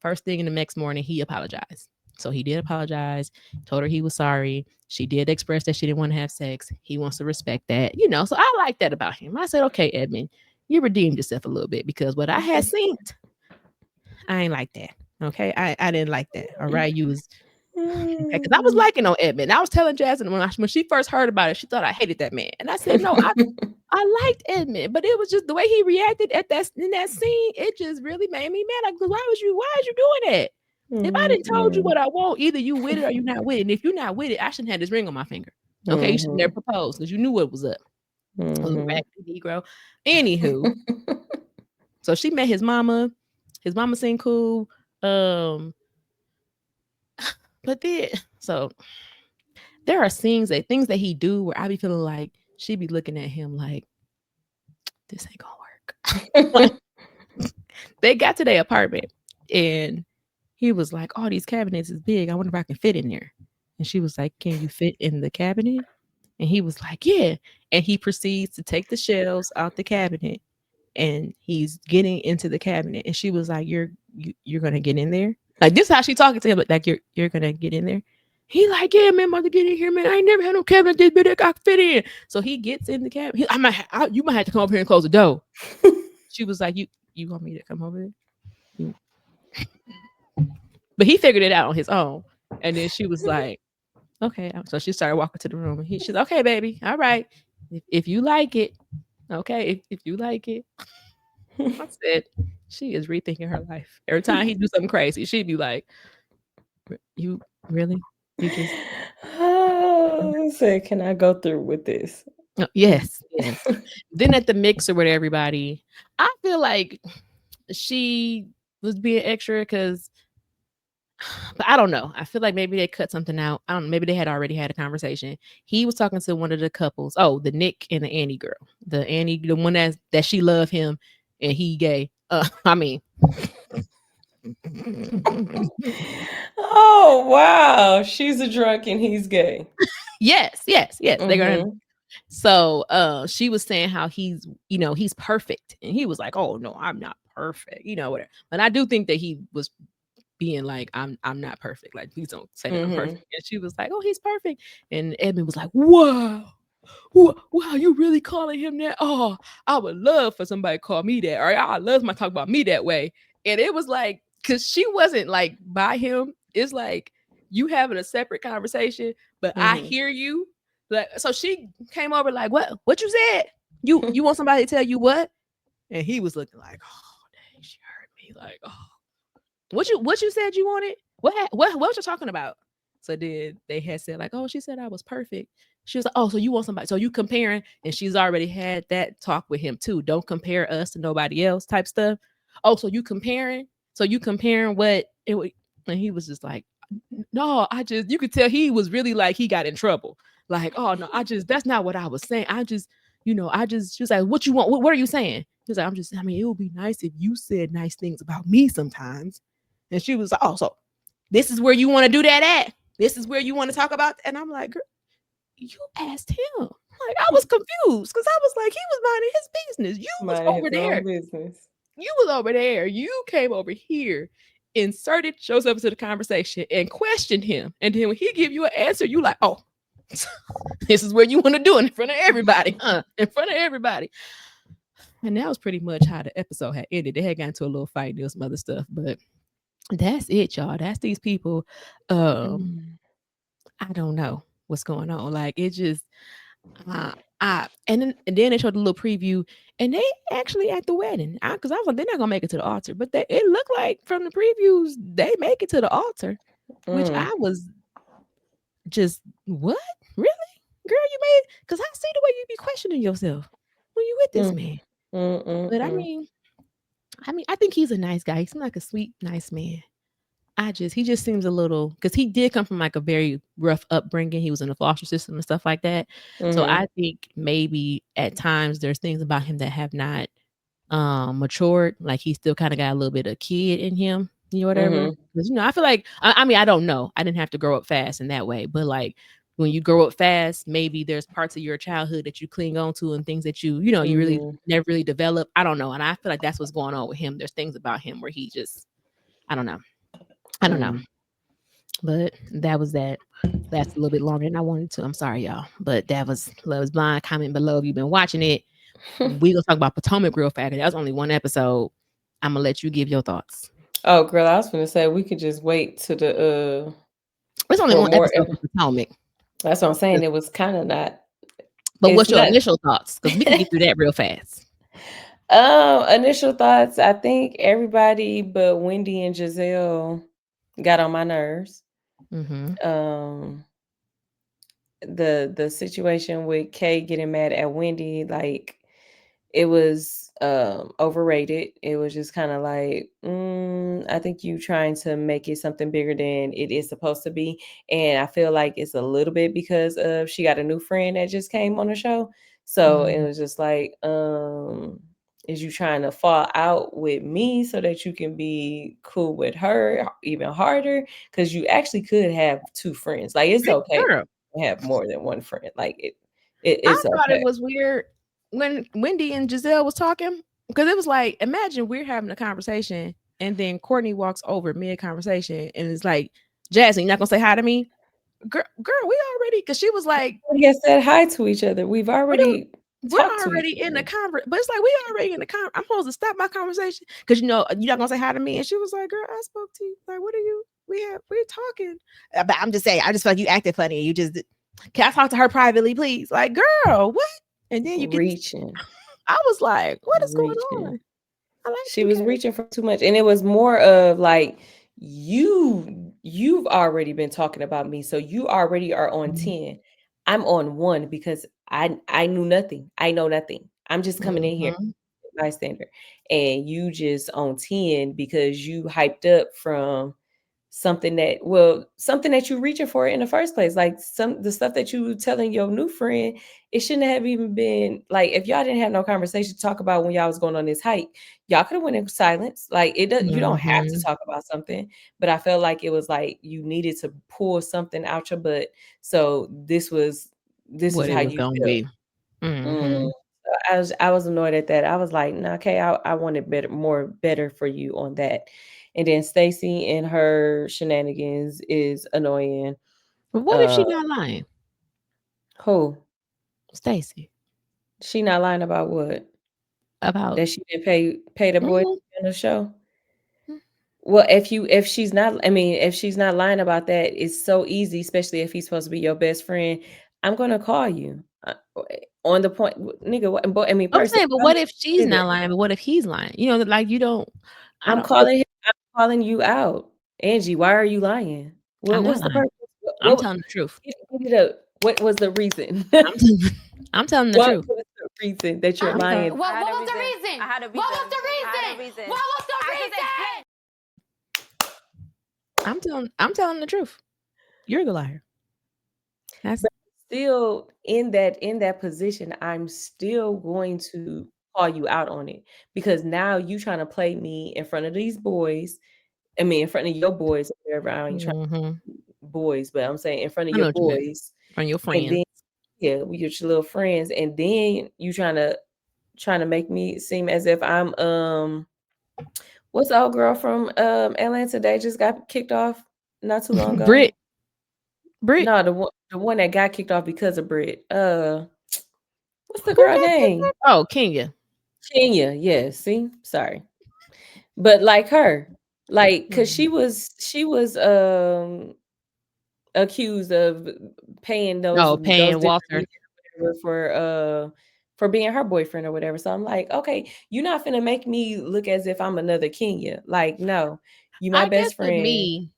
First thing in the next morning, he apologized. So he did apologize, told her he was sorry. She did express that she didn't want to have sex. He wants to respect that, So I like that about him. I said, okay, Edmund, you redeemed yourself a little bit because what I had seen, I ain't like that. Okay. I didn't like that. All right. You was okay, because I was liking on Edmund. I was telling Jasmine when she first heard about it, she thought I hated that man, and I said, "No, I liked Edmund, but it was just the way he reacted at that in that scene. It just really made me mad. Like, why is you doing that? If I didn't told you Mm-mm. what I want, either you with it or you not with it. And if you're not with it, I shouldn't have this ring on my finger. Okay, you should never Mhm. propose because you knew what was up. Little Mhm. raggedy Negro. Anywho, so she met his mama. His mama seemed cool. Um, but then so there are things that he do where I be feeling like she be looking at him like this ain't gonna work. Like, they got to their apartment and he was like, "Oh, these cabinets is big. I wonder if I can fit in there." And she was like, "Can you fit in the cabinet?" And he was like, "Yeah." And he proceeds to take the shelves out the cabinet and he's getting into the cabinet. And she was like, You're gonna get in there?" Like this is how she talking to him, like you're gonna get in there. He like, "Yeah, man, I'm about to get in here, man. I ain't never had no cabinet this big that I can fit in." So he gets in the cabinet. You might have to come over here and close the door. She was like, You want me to come over there? You But he figured it out on his own. And then she was like, "Okay." So she started walking to the room and she's like, "Okay, baby. All right. If you like it, okay, if you like it." I said, she is rethinking her life. Every time he do something crazy, she'd be like, You really? You just Oh, said, "Can I go through with this?" Yes, yes. Then at the mixer with everybody, I feel like she was being extra because but I don't know. I feel like maybe they cut something out. I don't know. Maybe they had already had a conversation. He was talking to one of the couples. Oh, the Nick and the Annie girl. The Annie, the one that she loved him and he gay. I mean, Oh, wow. She's a drunk and he's gay. yes, yes, yes. They're gonna. Mhm. So she was saying how he's perfect. And he was like, "Oh no, I'm not perfect," whatever. But I do think that he was being like, I'm not perfect. Like, please don't say that I'm perfect. Mhm. And she was like, "Oh, he's perfect." And Edmund was like, wow, you really calling him that? Oh, I would love for somebody to call me that. Or I love my talk about me that way." And it was like, cause she wasn't like by him. It's like you having a separate conversation, but I Mhm. hear you. Like, so she came over like, what you said? You want somebody to tell you what? And he was looking like, oh dang, she heard me. Like, oh, what you said you wanted? What you talking about? So then they had said like, "Oh, she said I was perfect." She was like, "Oh, so you want somebody? So you comparing?" And she's already had that talk with him too. Don't compare us to nobody else type stuff. Oh, so you comparing? So you comparing what? And he was just like, "No, I just." You could tell he was really like he got in trouble. Like, "Oh no, I just that's not what I was saying. I just." I just, she was like, "What you want? What are you saying?" He was like, I mean, it would be nice if you said nice things about me sometimes. And she was like, "Oh, so this is where you want to do that at? This is where you want to talk about?" And I'm like, "Girl, you asked him." Like, I was confused because I was like, he was minding his business. You was Minding over his own there. business. You was over there. You came over here, inserted yourself into the conversation and questioned him. And then when he give you an answer, you like, "Oh, this is where you want to do it in front of everybody, huh? In front of everybody." And that was pretty much how the episode had ended. They had gotten into a little fight. There was some other stuff, but that's it, y'all. That's these people. Um, Mm. I don't know what's going on. Like it just uh and then they showed a little preview and they actually at the wedding. Because I was like, they're not gonna make it to the altar. But it looked like from the previews, they make it to the altar, which Mm. I was just what? Really? Girl, you made because I see the way you be questioning yourself when you with this Mm. man. Mm, mm, But I mm. mean, I think he's a nice guy. He seems like a sweet, nice man. he just seems a little, because he did come from like a very rough upbringing. He was in the foster system and stuff like that. So Mhm. I think maybe at times there's things about him that have not matured. Like he still kind of got a little bit of kid in him, whatever. Mhm. Because I feel like I mean, I don't know. I didn't have to grow up fast in that way, but like when you grow up fast, maybe there's parts of your childhood that you cling on to and things that you really Mhm. never really develop. I don't know. And I feel like that's what's going on with him. There's things about him where he just, I don't know. I don't know. Mm. But that was that. That's a little bit longer than I wanted to. I'm sorry, y'all. But that was Love is Blind. Comment below if you've been watching it. We gonna talk about Potomac real fast. That was only one episode. I'm gonna let you give your thoughts. Oh, girl, I was gonna say we could just wait to the It's only for one more. episode for Potomac. That's what I'm saying. It was kind of not. But It's what's your not. initial thoughts? Because we can get through that real fast. Initial thoughts. I think everybody but Wendy and Giselle got on my nerves. Mm-hmm. Um, the situation with Kay getting mad at Wendy, like it was overrated. It was just kind of like, I think you trying to make it something bigger than it is supposed to be. And I feel like it's a little bit because of she got a new friend that just came on the show. So it Mm-hmm. was just like, is you trying to fall out with me so that you can be cool with her even harder? Because you actually could have two friends. Like it's okay Girl, to have more than one friend. Like I it's thought it okay. was weird when Wendy and Giselle was talking, because it was like, imagine we're having a conversation and then Courtney walks over mid conversation and it's like, Jasmine, you not gonna say hi to me? Girl, we already, because she was like, We have said hi to each other. We've we don't, already we're talked to each already in the other. conversation, but it's like we already in the I'm supposed to stop my conversation because you're not gonna say hi to me. And she was like, "Girl, I spoke to you. Like, what are you? We're talking." But I'm just saying, I just felt like you acted funny. You just, can I talk to her privately, please? Like, girl, what? And then you get, Reaching, I was like, what is going reaching. on? I like She you, was Kay. reaching for too much, and it was more of like you've already been talking about me, so you already are on 10. I'm on 1 because I knew nothing. I know nothing. I'm just coming in here Mm-hmm. bystander, and you just on 10 because you hyped up from something that you reaching for in the first place. Like some the stuff that you telling your new friend, it shouldn't have even been like if y'all didn't have no conversation to talk about when y'all was going on this hike, y'all could have went in silence. Like you don't have to Mm-hmm. talk about something, but I felt like it was like you needed to pull something out your butt. So this is What how it was you gonna feel. be. Mm. Mm-hmm. So I was annoyed at that. I was like, "Nah, okay, I wanted better for you on that." And then Stacy and her shenanigans is annoying. But what if Uh, she not lying, who? Stacy? She not lying about what? About That she didn't pay the boy mm-hmm. on the show? Well, if she's not, I mean, if she's not lying about that, it's so easy, especially if he's supposed to be your best friend. I'm gonna call you on the point, nigga. What? But I mean, I'm person, saying, but what if she's not lying? But what if he's lying? Like you don't. I I'm don't. But calling him. I'm calling you out, Angie. Why are you lying? I'm not What's the lying. purpose? I'm telling the truth. Get it up. What was the reason? I'm telling, I'm telling the What truth. was the reason that you're I'm telling. lying? What was the reason? I had a reason. What was the reason? What was the reason? I'm telling the truth. You're the liar. That's But still in that position, I'm still going to call you out on it because now you trying to play me in front of these boys. I mean, in front of your boys, or whatever. I ain't trying hmm boys, but I'm saying in front of I know your what you meant boys, from your and friends. then yeah, with your little friends, and then you trying to make me seem as if I'm what's the old girl from Atlanta that just got kicked off not too long ago? Brit, Brit, No, the one that got kicked off because of Brit. What's the who girl got kicked name? off? Oh, Kenya. Kenya. Yeah, see? Sorry. But like her, like cuz Mm. she was accused of paying those Oh, those paying different Walter. men or whatever for being her boyfriend or whatever. So I'm like, okay, you're not finna make me look as if I'm another Kenya. Like, no, you my I guess best with friend. me,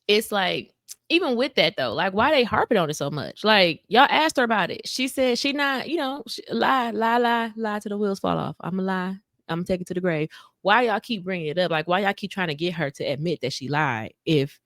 it's like, even with that though, like why they harping on it so much? Like y'all asked her about it. She said she not, lie to the wheels fall off. I'm a lie. I'm gonna take it to the grave. why y'all keep bringing it up? Like, why y'all keep trying to get her to admit that she lied? If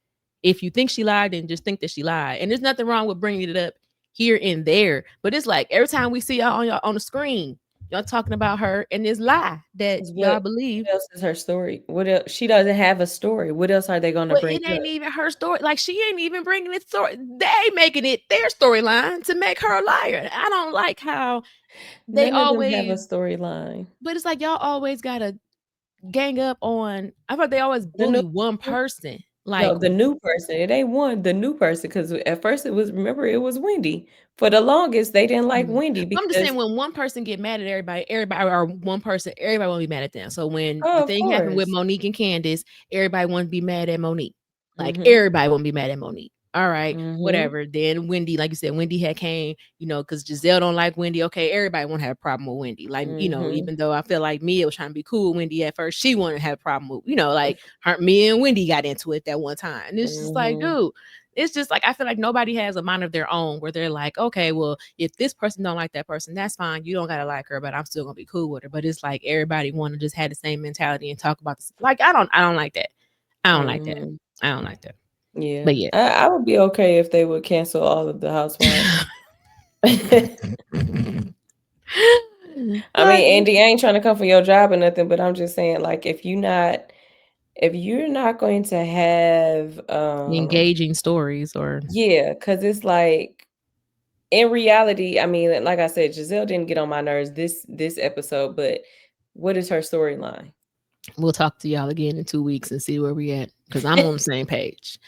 you think she lied, then just think that she lied. And there's nothing wrong with bringing it up here and there. But it's like every time we see y'all on the screen, y'all talking about her and this lie that 'Cause y'all what believe. else is her story? What else? She doesn't have a story. What else are they gonna But bring it up? ain't even her story. Like she ain't even bringing it story. They making it their storyline to make her a liar. I don't like how they None of them have a always. storyline. But it's like y'all always gotta gang up on. I thought they always The new bully one person. No, Like the new person. It ain't one, the new person. Because at first it was, remember, it was Wendy. For the longest, they didn't like mm. Wendy I'm just saying because, when one person get mad at everybody or one person, everybody won't be mad at them. So when the oh, of thing happened with course. Monique and Candace, everybody want to be mad at Monique. Like Mhm. everybody won't be mad at Monique. All right, Mhm. whatever. Then Wendy, like you said, Wendy had came, because Giselle don't like Wendy. Okay, everybody won't have a problem with Wendy. Like, Mhm. even though I feel like Mia was trying to be cool with Wendy at first, she wanted to have a problem with, like her, Mia and Wendy got into it that one time. And it's just like, Mhm. dude, it's just like I feel like nobody has a mind of their own where they're like, okay, well, if this person don't like that person, that's fine. You don't gotta like her, but I'm still gonna be cool with her. But it's like everybody want to just have the same mentality and talk about this. Like I don't like that. I don't like that. Mhm. I don't like that. Yeah. But yeah. I would be okay if they would cancel all of the housewives. I I mean, just Andy, I ain't trying to come for your job or nothing, but I'm just saying, like, if you're not going to have, engaging stories or yeah, because it's like, in reality, I mean, like I said, Giselle didn't get on my nerves this episode, but what is her storyline? we'll talk to y'all again in 2 weeks and see where we at. Because I'm on the same page.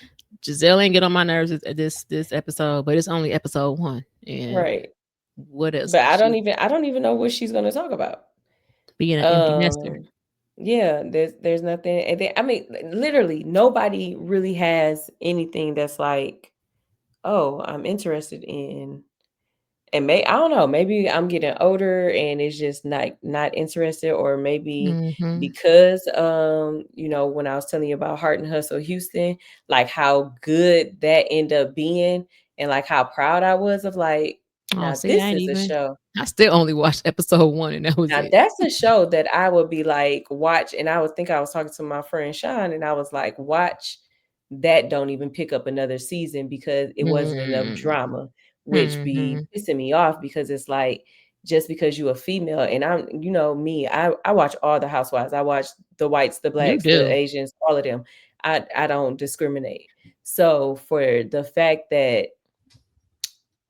Giselle ain't get on my nerves this episode, but it's only episode 1. And Right. what else But did she I don't even know what she's gonna talk about. being an empty nester? Um, yeah, there's nothing, and then, I mean, literally nobody really has anything that's like, oh, I'm interested in. And I don't know, maybe I'm getting older and it's just not interested, or maybe Mm-hmm. because, when I was telling you about Heart and Hustle Houston, like how good that ended up being, and like how proud I was of, like, Oh, now see, this is a show. I still only watched episode 1 and that was Now it. that's a show that I would be like, watch, and I would think, I was talking to my friend Sean, and I was like, watch that, don't even pick up another season because it wasn't enough Mm-hmm. drama, which be Mm-hmm. pissing me off, because it's like, just because you a female, and I'm, me, I watch all the housewives. I watch the whites, the You blacks, the do. Asians, all of them. I don't discriminate. So for the fact that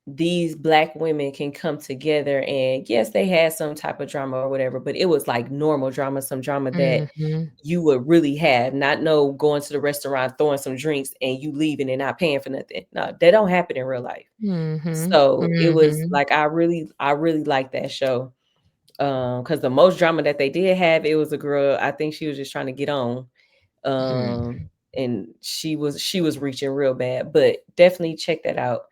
these black women can come together, and yes, they had some type of drama or whatever, but it was like normal drama, some drama that Mm-hmm. you would really have, not no going to the restaurant, throwing some drinks and you leaving and not paying for nothing. No, that don't happen in real life. Mm-hmm. So it was Mm-hmm. like, I really like that show. Because the most drama that they did have, it was a girl, I think she was just trying to get on. Mm-hmm. And she was reaching real bad, but definitely check that out.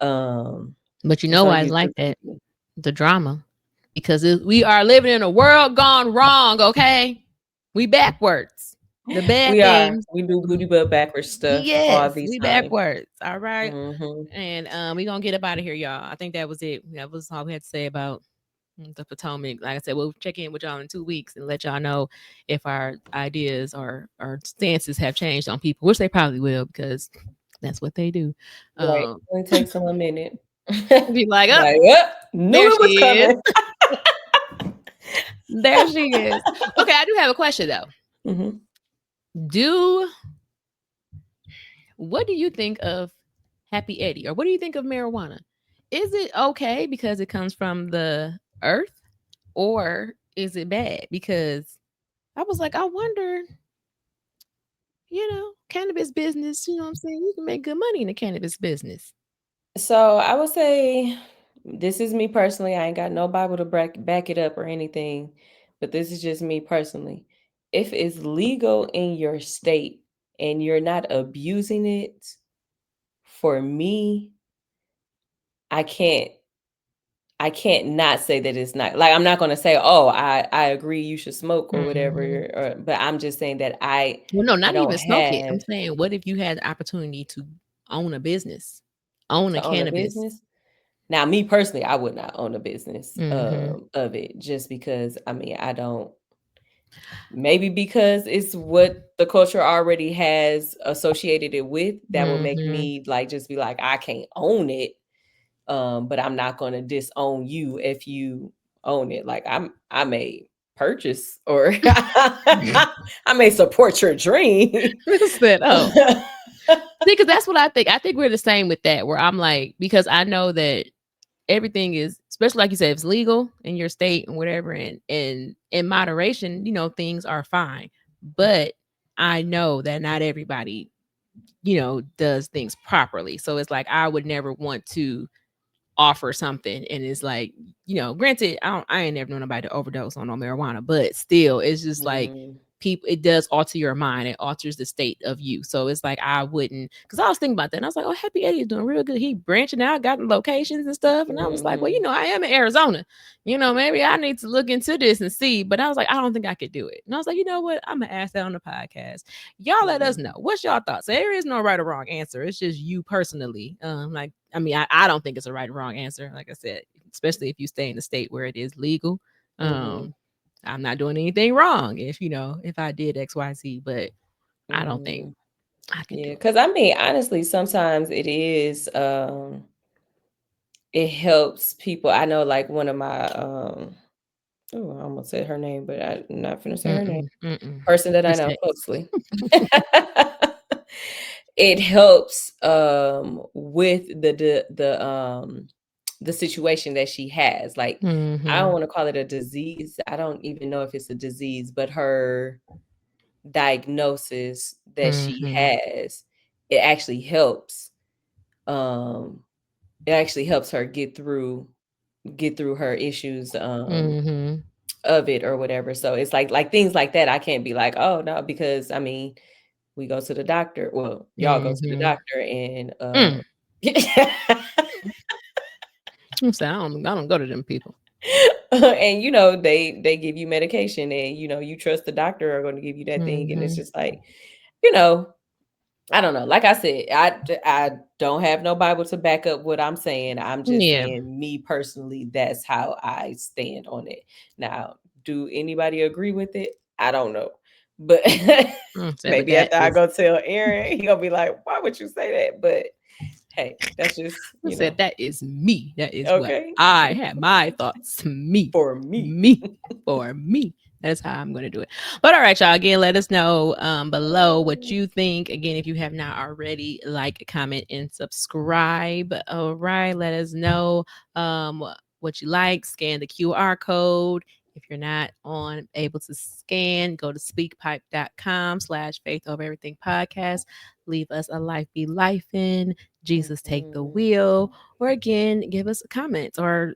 Um But you it's know on why it's like YouTube that? TV. The drama. Because we are living in a world gone wrong, okay? We backwards. The bad We are. things. We do booty butt backwards stuff all Yes, the we time. backwards. All right. Mhm. And we gonna get up out of here, y'all. I think that was it. That was all we had to say about the Potomac. Like I said, we'll check in with y'all in 2 weeks and let y'all know if our ideas or our stances have changed on people, which they probably will because that's what they do. Right. Um, Only takes them a minute. be like, up, Like, "Yep, knew there it she was is. coming." There she is. Okay, I do have a question though. Mhm. Do What do you think of Happy Eddie, or what do you think of marijuana? Is it okay because it comes from the earth, or is it bad because I was like, I wonder, cannabis business, you know what I'm saying? You can make good money in the cannabis business. So, I would say, this is me personally, I ain't got no Bible to back it up or anything, but this is just me personally. If it's legal in your state and you're not abusing it, for me, I can't I can't not say that it's not, like, I'm not gonna say, "Oh, I agree you should smoke," or whatever, Mhm. but I'm just saying that Well, no, I not don't even smoke it. I'm have saying, what if you had the opportunity to own a business, own a to own a cannabis? business. Now, me personally, I would not own a business, Mhm. of it, just because, I mean, I don't Maybe because it's what the culture already has associated it with, that will make Mm-hmm. me like just be like, I can't own it. But I'm not gonna disown you if you own it. Like I may purchase or I may support your dream. Set up. Because that's what I think. I think we're the same with that, where I'm like, because I know that everything is, especially like you said, if it's legal in your state and whatever, and in moderation, things are fine. But I know that not everybody, does things properly. So it's like I would never want to offer something and it's like, granted, I ain't never known nobody to overdose on no marijuana, but still it's just like Mm, people, it does alter your mind, it alters the state of you. So it's like I wouldn't, because I was thinking about that and I was like, oh, Happy Eddie is doing real good, he branching out, got locations and stuff, and I was like, well, mhm, I am in Arizona, maybe I need to look into this and see. But I was like, I don't think I could do it. And I was like, you know what, I'm gonna ask that on the podcast. Y'all let us mhm, know what's y'all thoughts. There is no right or wrong answer, it's just you personally. Like, I mean, I don't think it's a right or wrong answer. Like I said, especially if you stay in a state where it is legal. mhm, Um, I'm not doing anything wrong if if I did XYZ, but I don't think mhm. I could do Yeah, it. because I mean, honestly, sometimes it helps people. I know, like one of my oh, I almost said her name, but I'm not gonna say her name. Mm-mm, mm-mm. Person that I know Respect. closely. It helps with the situation that she has. Like, I don't Mm-hmm. want to call it a disease. I don't even know if it's a disease, but her diagnosis that she Mm-hmm. has, it actually helps. Um, it actually helps her get through her issues Mm-hmm. of it or whatever. So it's like things like that. I can't be like, oh no, because I mean, we go to the doctor. Well, y'all go to the Mm-hmm. doctor and Mm. I'm saying I don't go to them people. and they give you medication and you trust the doctor are going to give you that thing, and it's Mm-hmm. just like, you know, I don't know. Like I said, I don't have no Bible to back up what I'm saying. I'm just Yeah. saying, me personally, that's how I stand on it. Now, do anybody agree with it? I don't know. But Say, but maybe that after I is go tell Aaron, he gonna be like, why would you say that? But hey, that's just, I said that is me. That is what okay. I have. My thoughts. Me. For me. Me. For me. That's how I'm gonna do it. But all right, y'all. Again, let us know below what you think. Again, if you have not already, like, comment, and subscribe. All right. Let us know what you like. Scan the QR code. If you're not able to scan, go to speakpipe.com/faith over everything podcast. Leave us a life be life in. Jesus take the Mhm. wheel, or again, give us comments or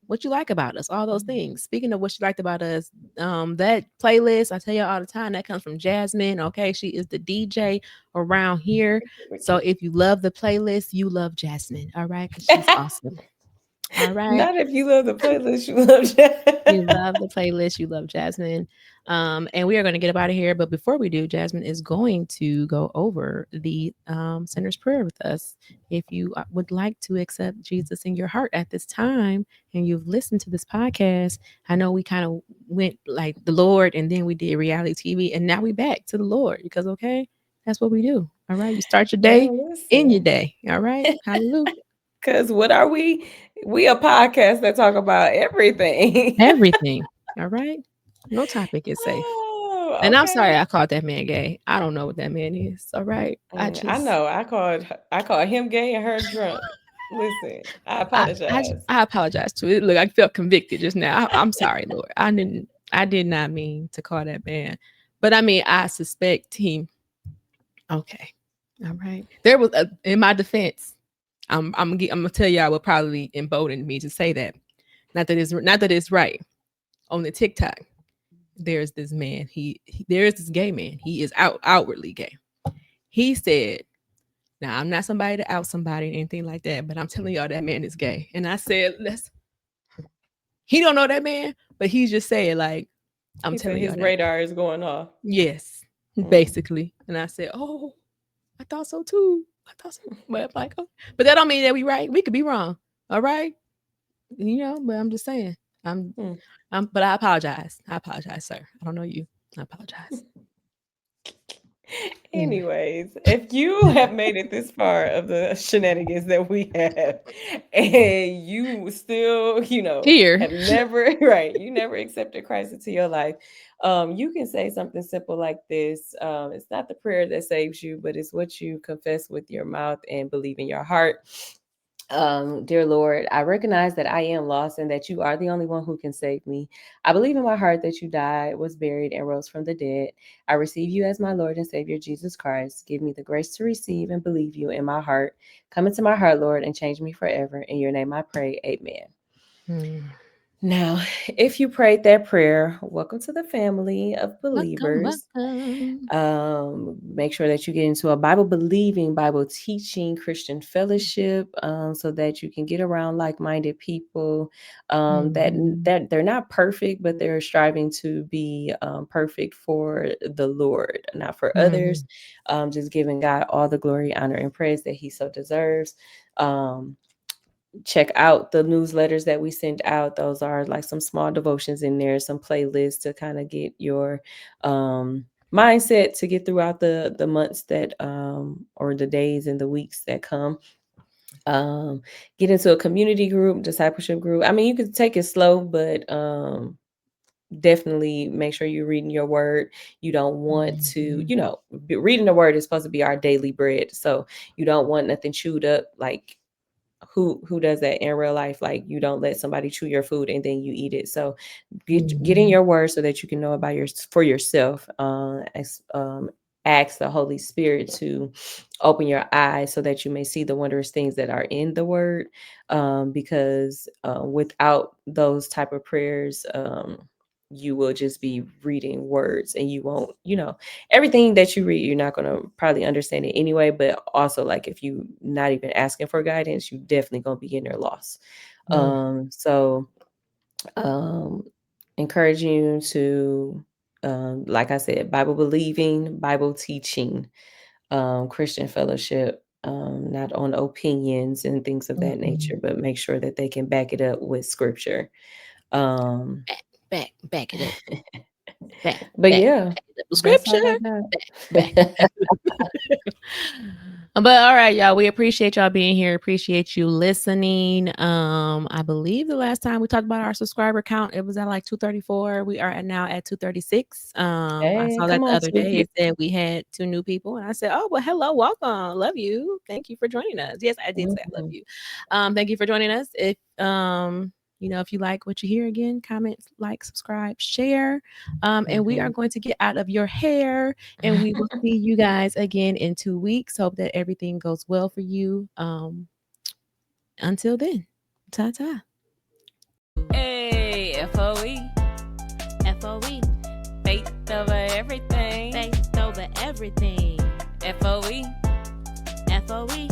what you like about us, all those things. Speaking of what you liked about us, that playlist, I tell you all the time, that comes from Jasmine. Okay, she is the DJ around here. So if you love the playlist, you love Jasmine, all right, because she's awesome. All right. Not if you love the playlist, you love You that. love the playlist. You love Jasmine. And we are going to get up out of here. But before we do, Jasmine is going to go over the sinner's prayer with us. If you would like to accept Jesus in your heart at this time and you've listened to this podcast, I know we kind of went like the Lord and then we did reality TV and now we back to the Lord because, okay, that's what we do. All right. You start your day Girl, in your listen. day. All right. Hallelujah. Because what are we? We a podcast that talk about everything. Everything. All right. No topic is safe. Oh, And I'm sorry okay. I called that man gay. I don't know what that man is. All right. I know. I called him gay and her drunk. Listen, I apologize. I apologize to it. Look, I felt convicted just now. I'm sorry, Lord. I did not mean to call that man. But I mean, I suspect he okay. All right. There was in my defense, I'm gonna tell y'all what probably emboldened me to say that. Not that it's right. On the TikTok, there's this man. There is this gay man. He is outwardly gay. He said, now I'm not somebody to out somebody or anything like that, but I'm telling y'all that man is gay. And I said, let's he don't know that man, but he's just saying, like, I'm He said telling y'all his that. radar is going off. Yes, Mm. basically. And I said, oh, I thought so too. I thought so. But I'm like, oh. But that don't mean that we right. We could be wrong. All right. But I'm just saying. I'm, Hmm. but I apologize. I apologize, sir. I don't know you. I apologize. Anyway, Anyways, if you have made it this far of the shenanigans that we have, and you still, here. have never, right, you never accepted Christ into your life, you can say something simple like this. It's not the prayer that saves you, but it's what you confess with your mouth and believe in your heart. Dear Lord, I recognize that I am lost and that you are the only one who can save me. I believe in my heart that you died, was buried, and rose from the dead. I receive you as my Lord and Savior, Jesus Christ. Give me the grace to receive and believe you in my heart. Come into my heart, Lord, and change me forever. In your name I pray. Amen. Hmm. Now, if you prayed that prayer, welcome to the family of Welcome, believers. welcome. Make sure that you get into a Bible believing, Bible teaching Christian fellowship, so that you can get around like-minded people, that Mhm. that they're not perfect, but they're striving to be perfect for the Lord, not for others. Mhm. Just giving God all the glory, honor, and praise that He so deserves. Um, Check out the newsletters that we send out. Those are like some small devotions in there, some playlists to kind of get your mindset to get throughout the months that or the days and the weeks that come. um get into a community group, discipleship group. I mean, you could take it slow, but definitely make sure you're reading your word. You don't want to, Mhm. reading the word is supposed to be our daily bread, so you don't want nothing chewed up. Like, who does that in real life? Like, you don't let somebody chew your food and then you eat it. So get in Mhm. your word so that you can know about for yourself. Ask the Holy Spirit to open your eyes so that you may see the wondrous things that are in the word. Because without those type of prayers, you will just be reading words and you won't, everything that you read, you're not going to probably understand it anyway. But also, like, if you not even asking for guidance, you definitely going to be in there lost. Mm. So um encourage you to, like I said, Bible believing, Bible teaching, Christian fellowship, not on opinions and things of that nature, Mhm. but make sure that they can back it up with scripture. um Back it up. Back, but back, yeah, back it up with that's scripture. all I Back. got. But all right, y'all. We appreciate y'all being here. Appreciate you listening. I believe the last time we talked about our subscriber count, it was at like 234. We are now at 236. I Hey, saw that come the on, other day. 2. It said we had 2 new people, and I said, "Oh, well, hello, welcome, love you. Thank you for joining us." Yes, I did say I love Mhm, you. Thank you for joining us. If you like what you hear, again, comment, like, subscribe, share. And we are mhm. going to get out of your hair, and we will see you guys again in 2 weeks. Hope that everything goes well for you. Until then, ta ta. Hey, FOE. FOE. Faith over everything. Faith over everything. FOE. FOE.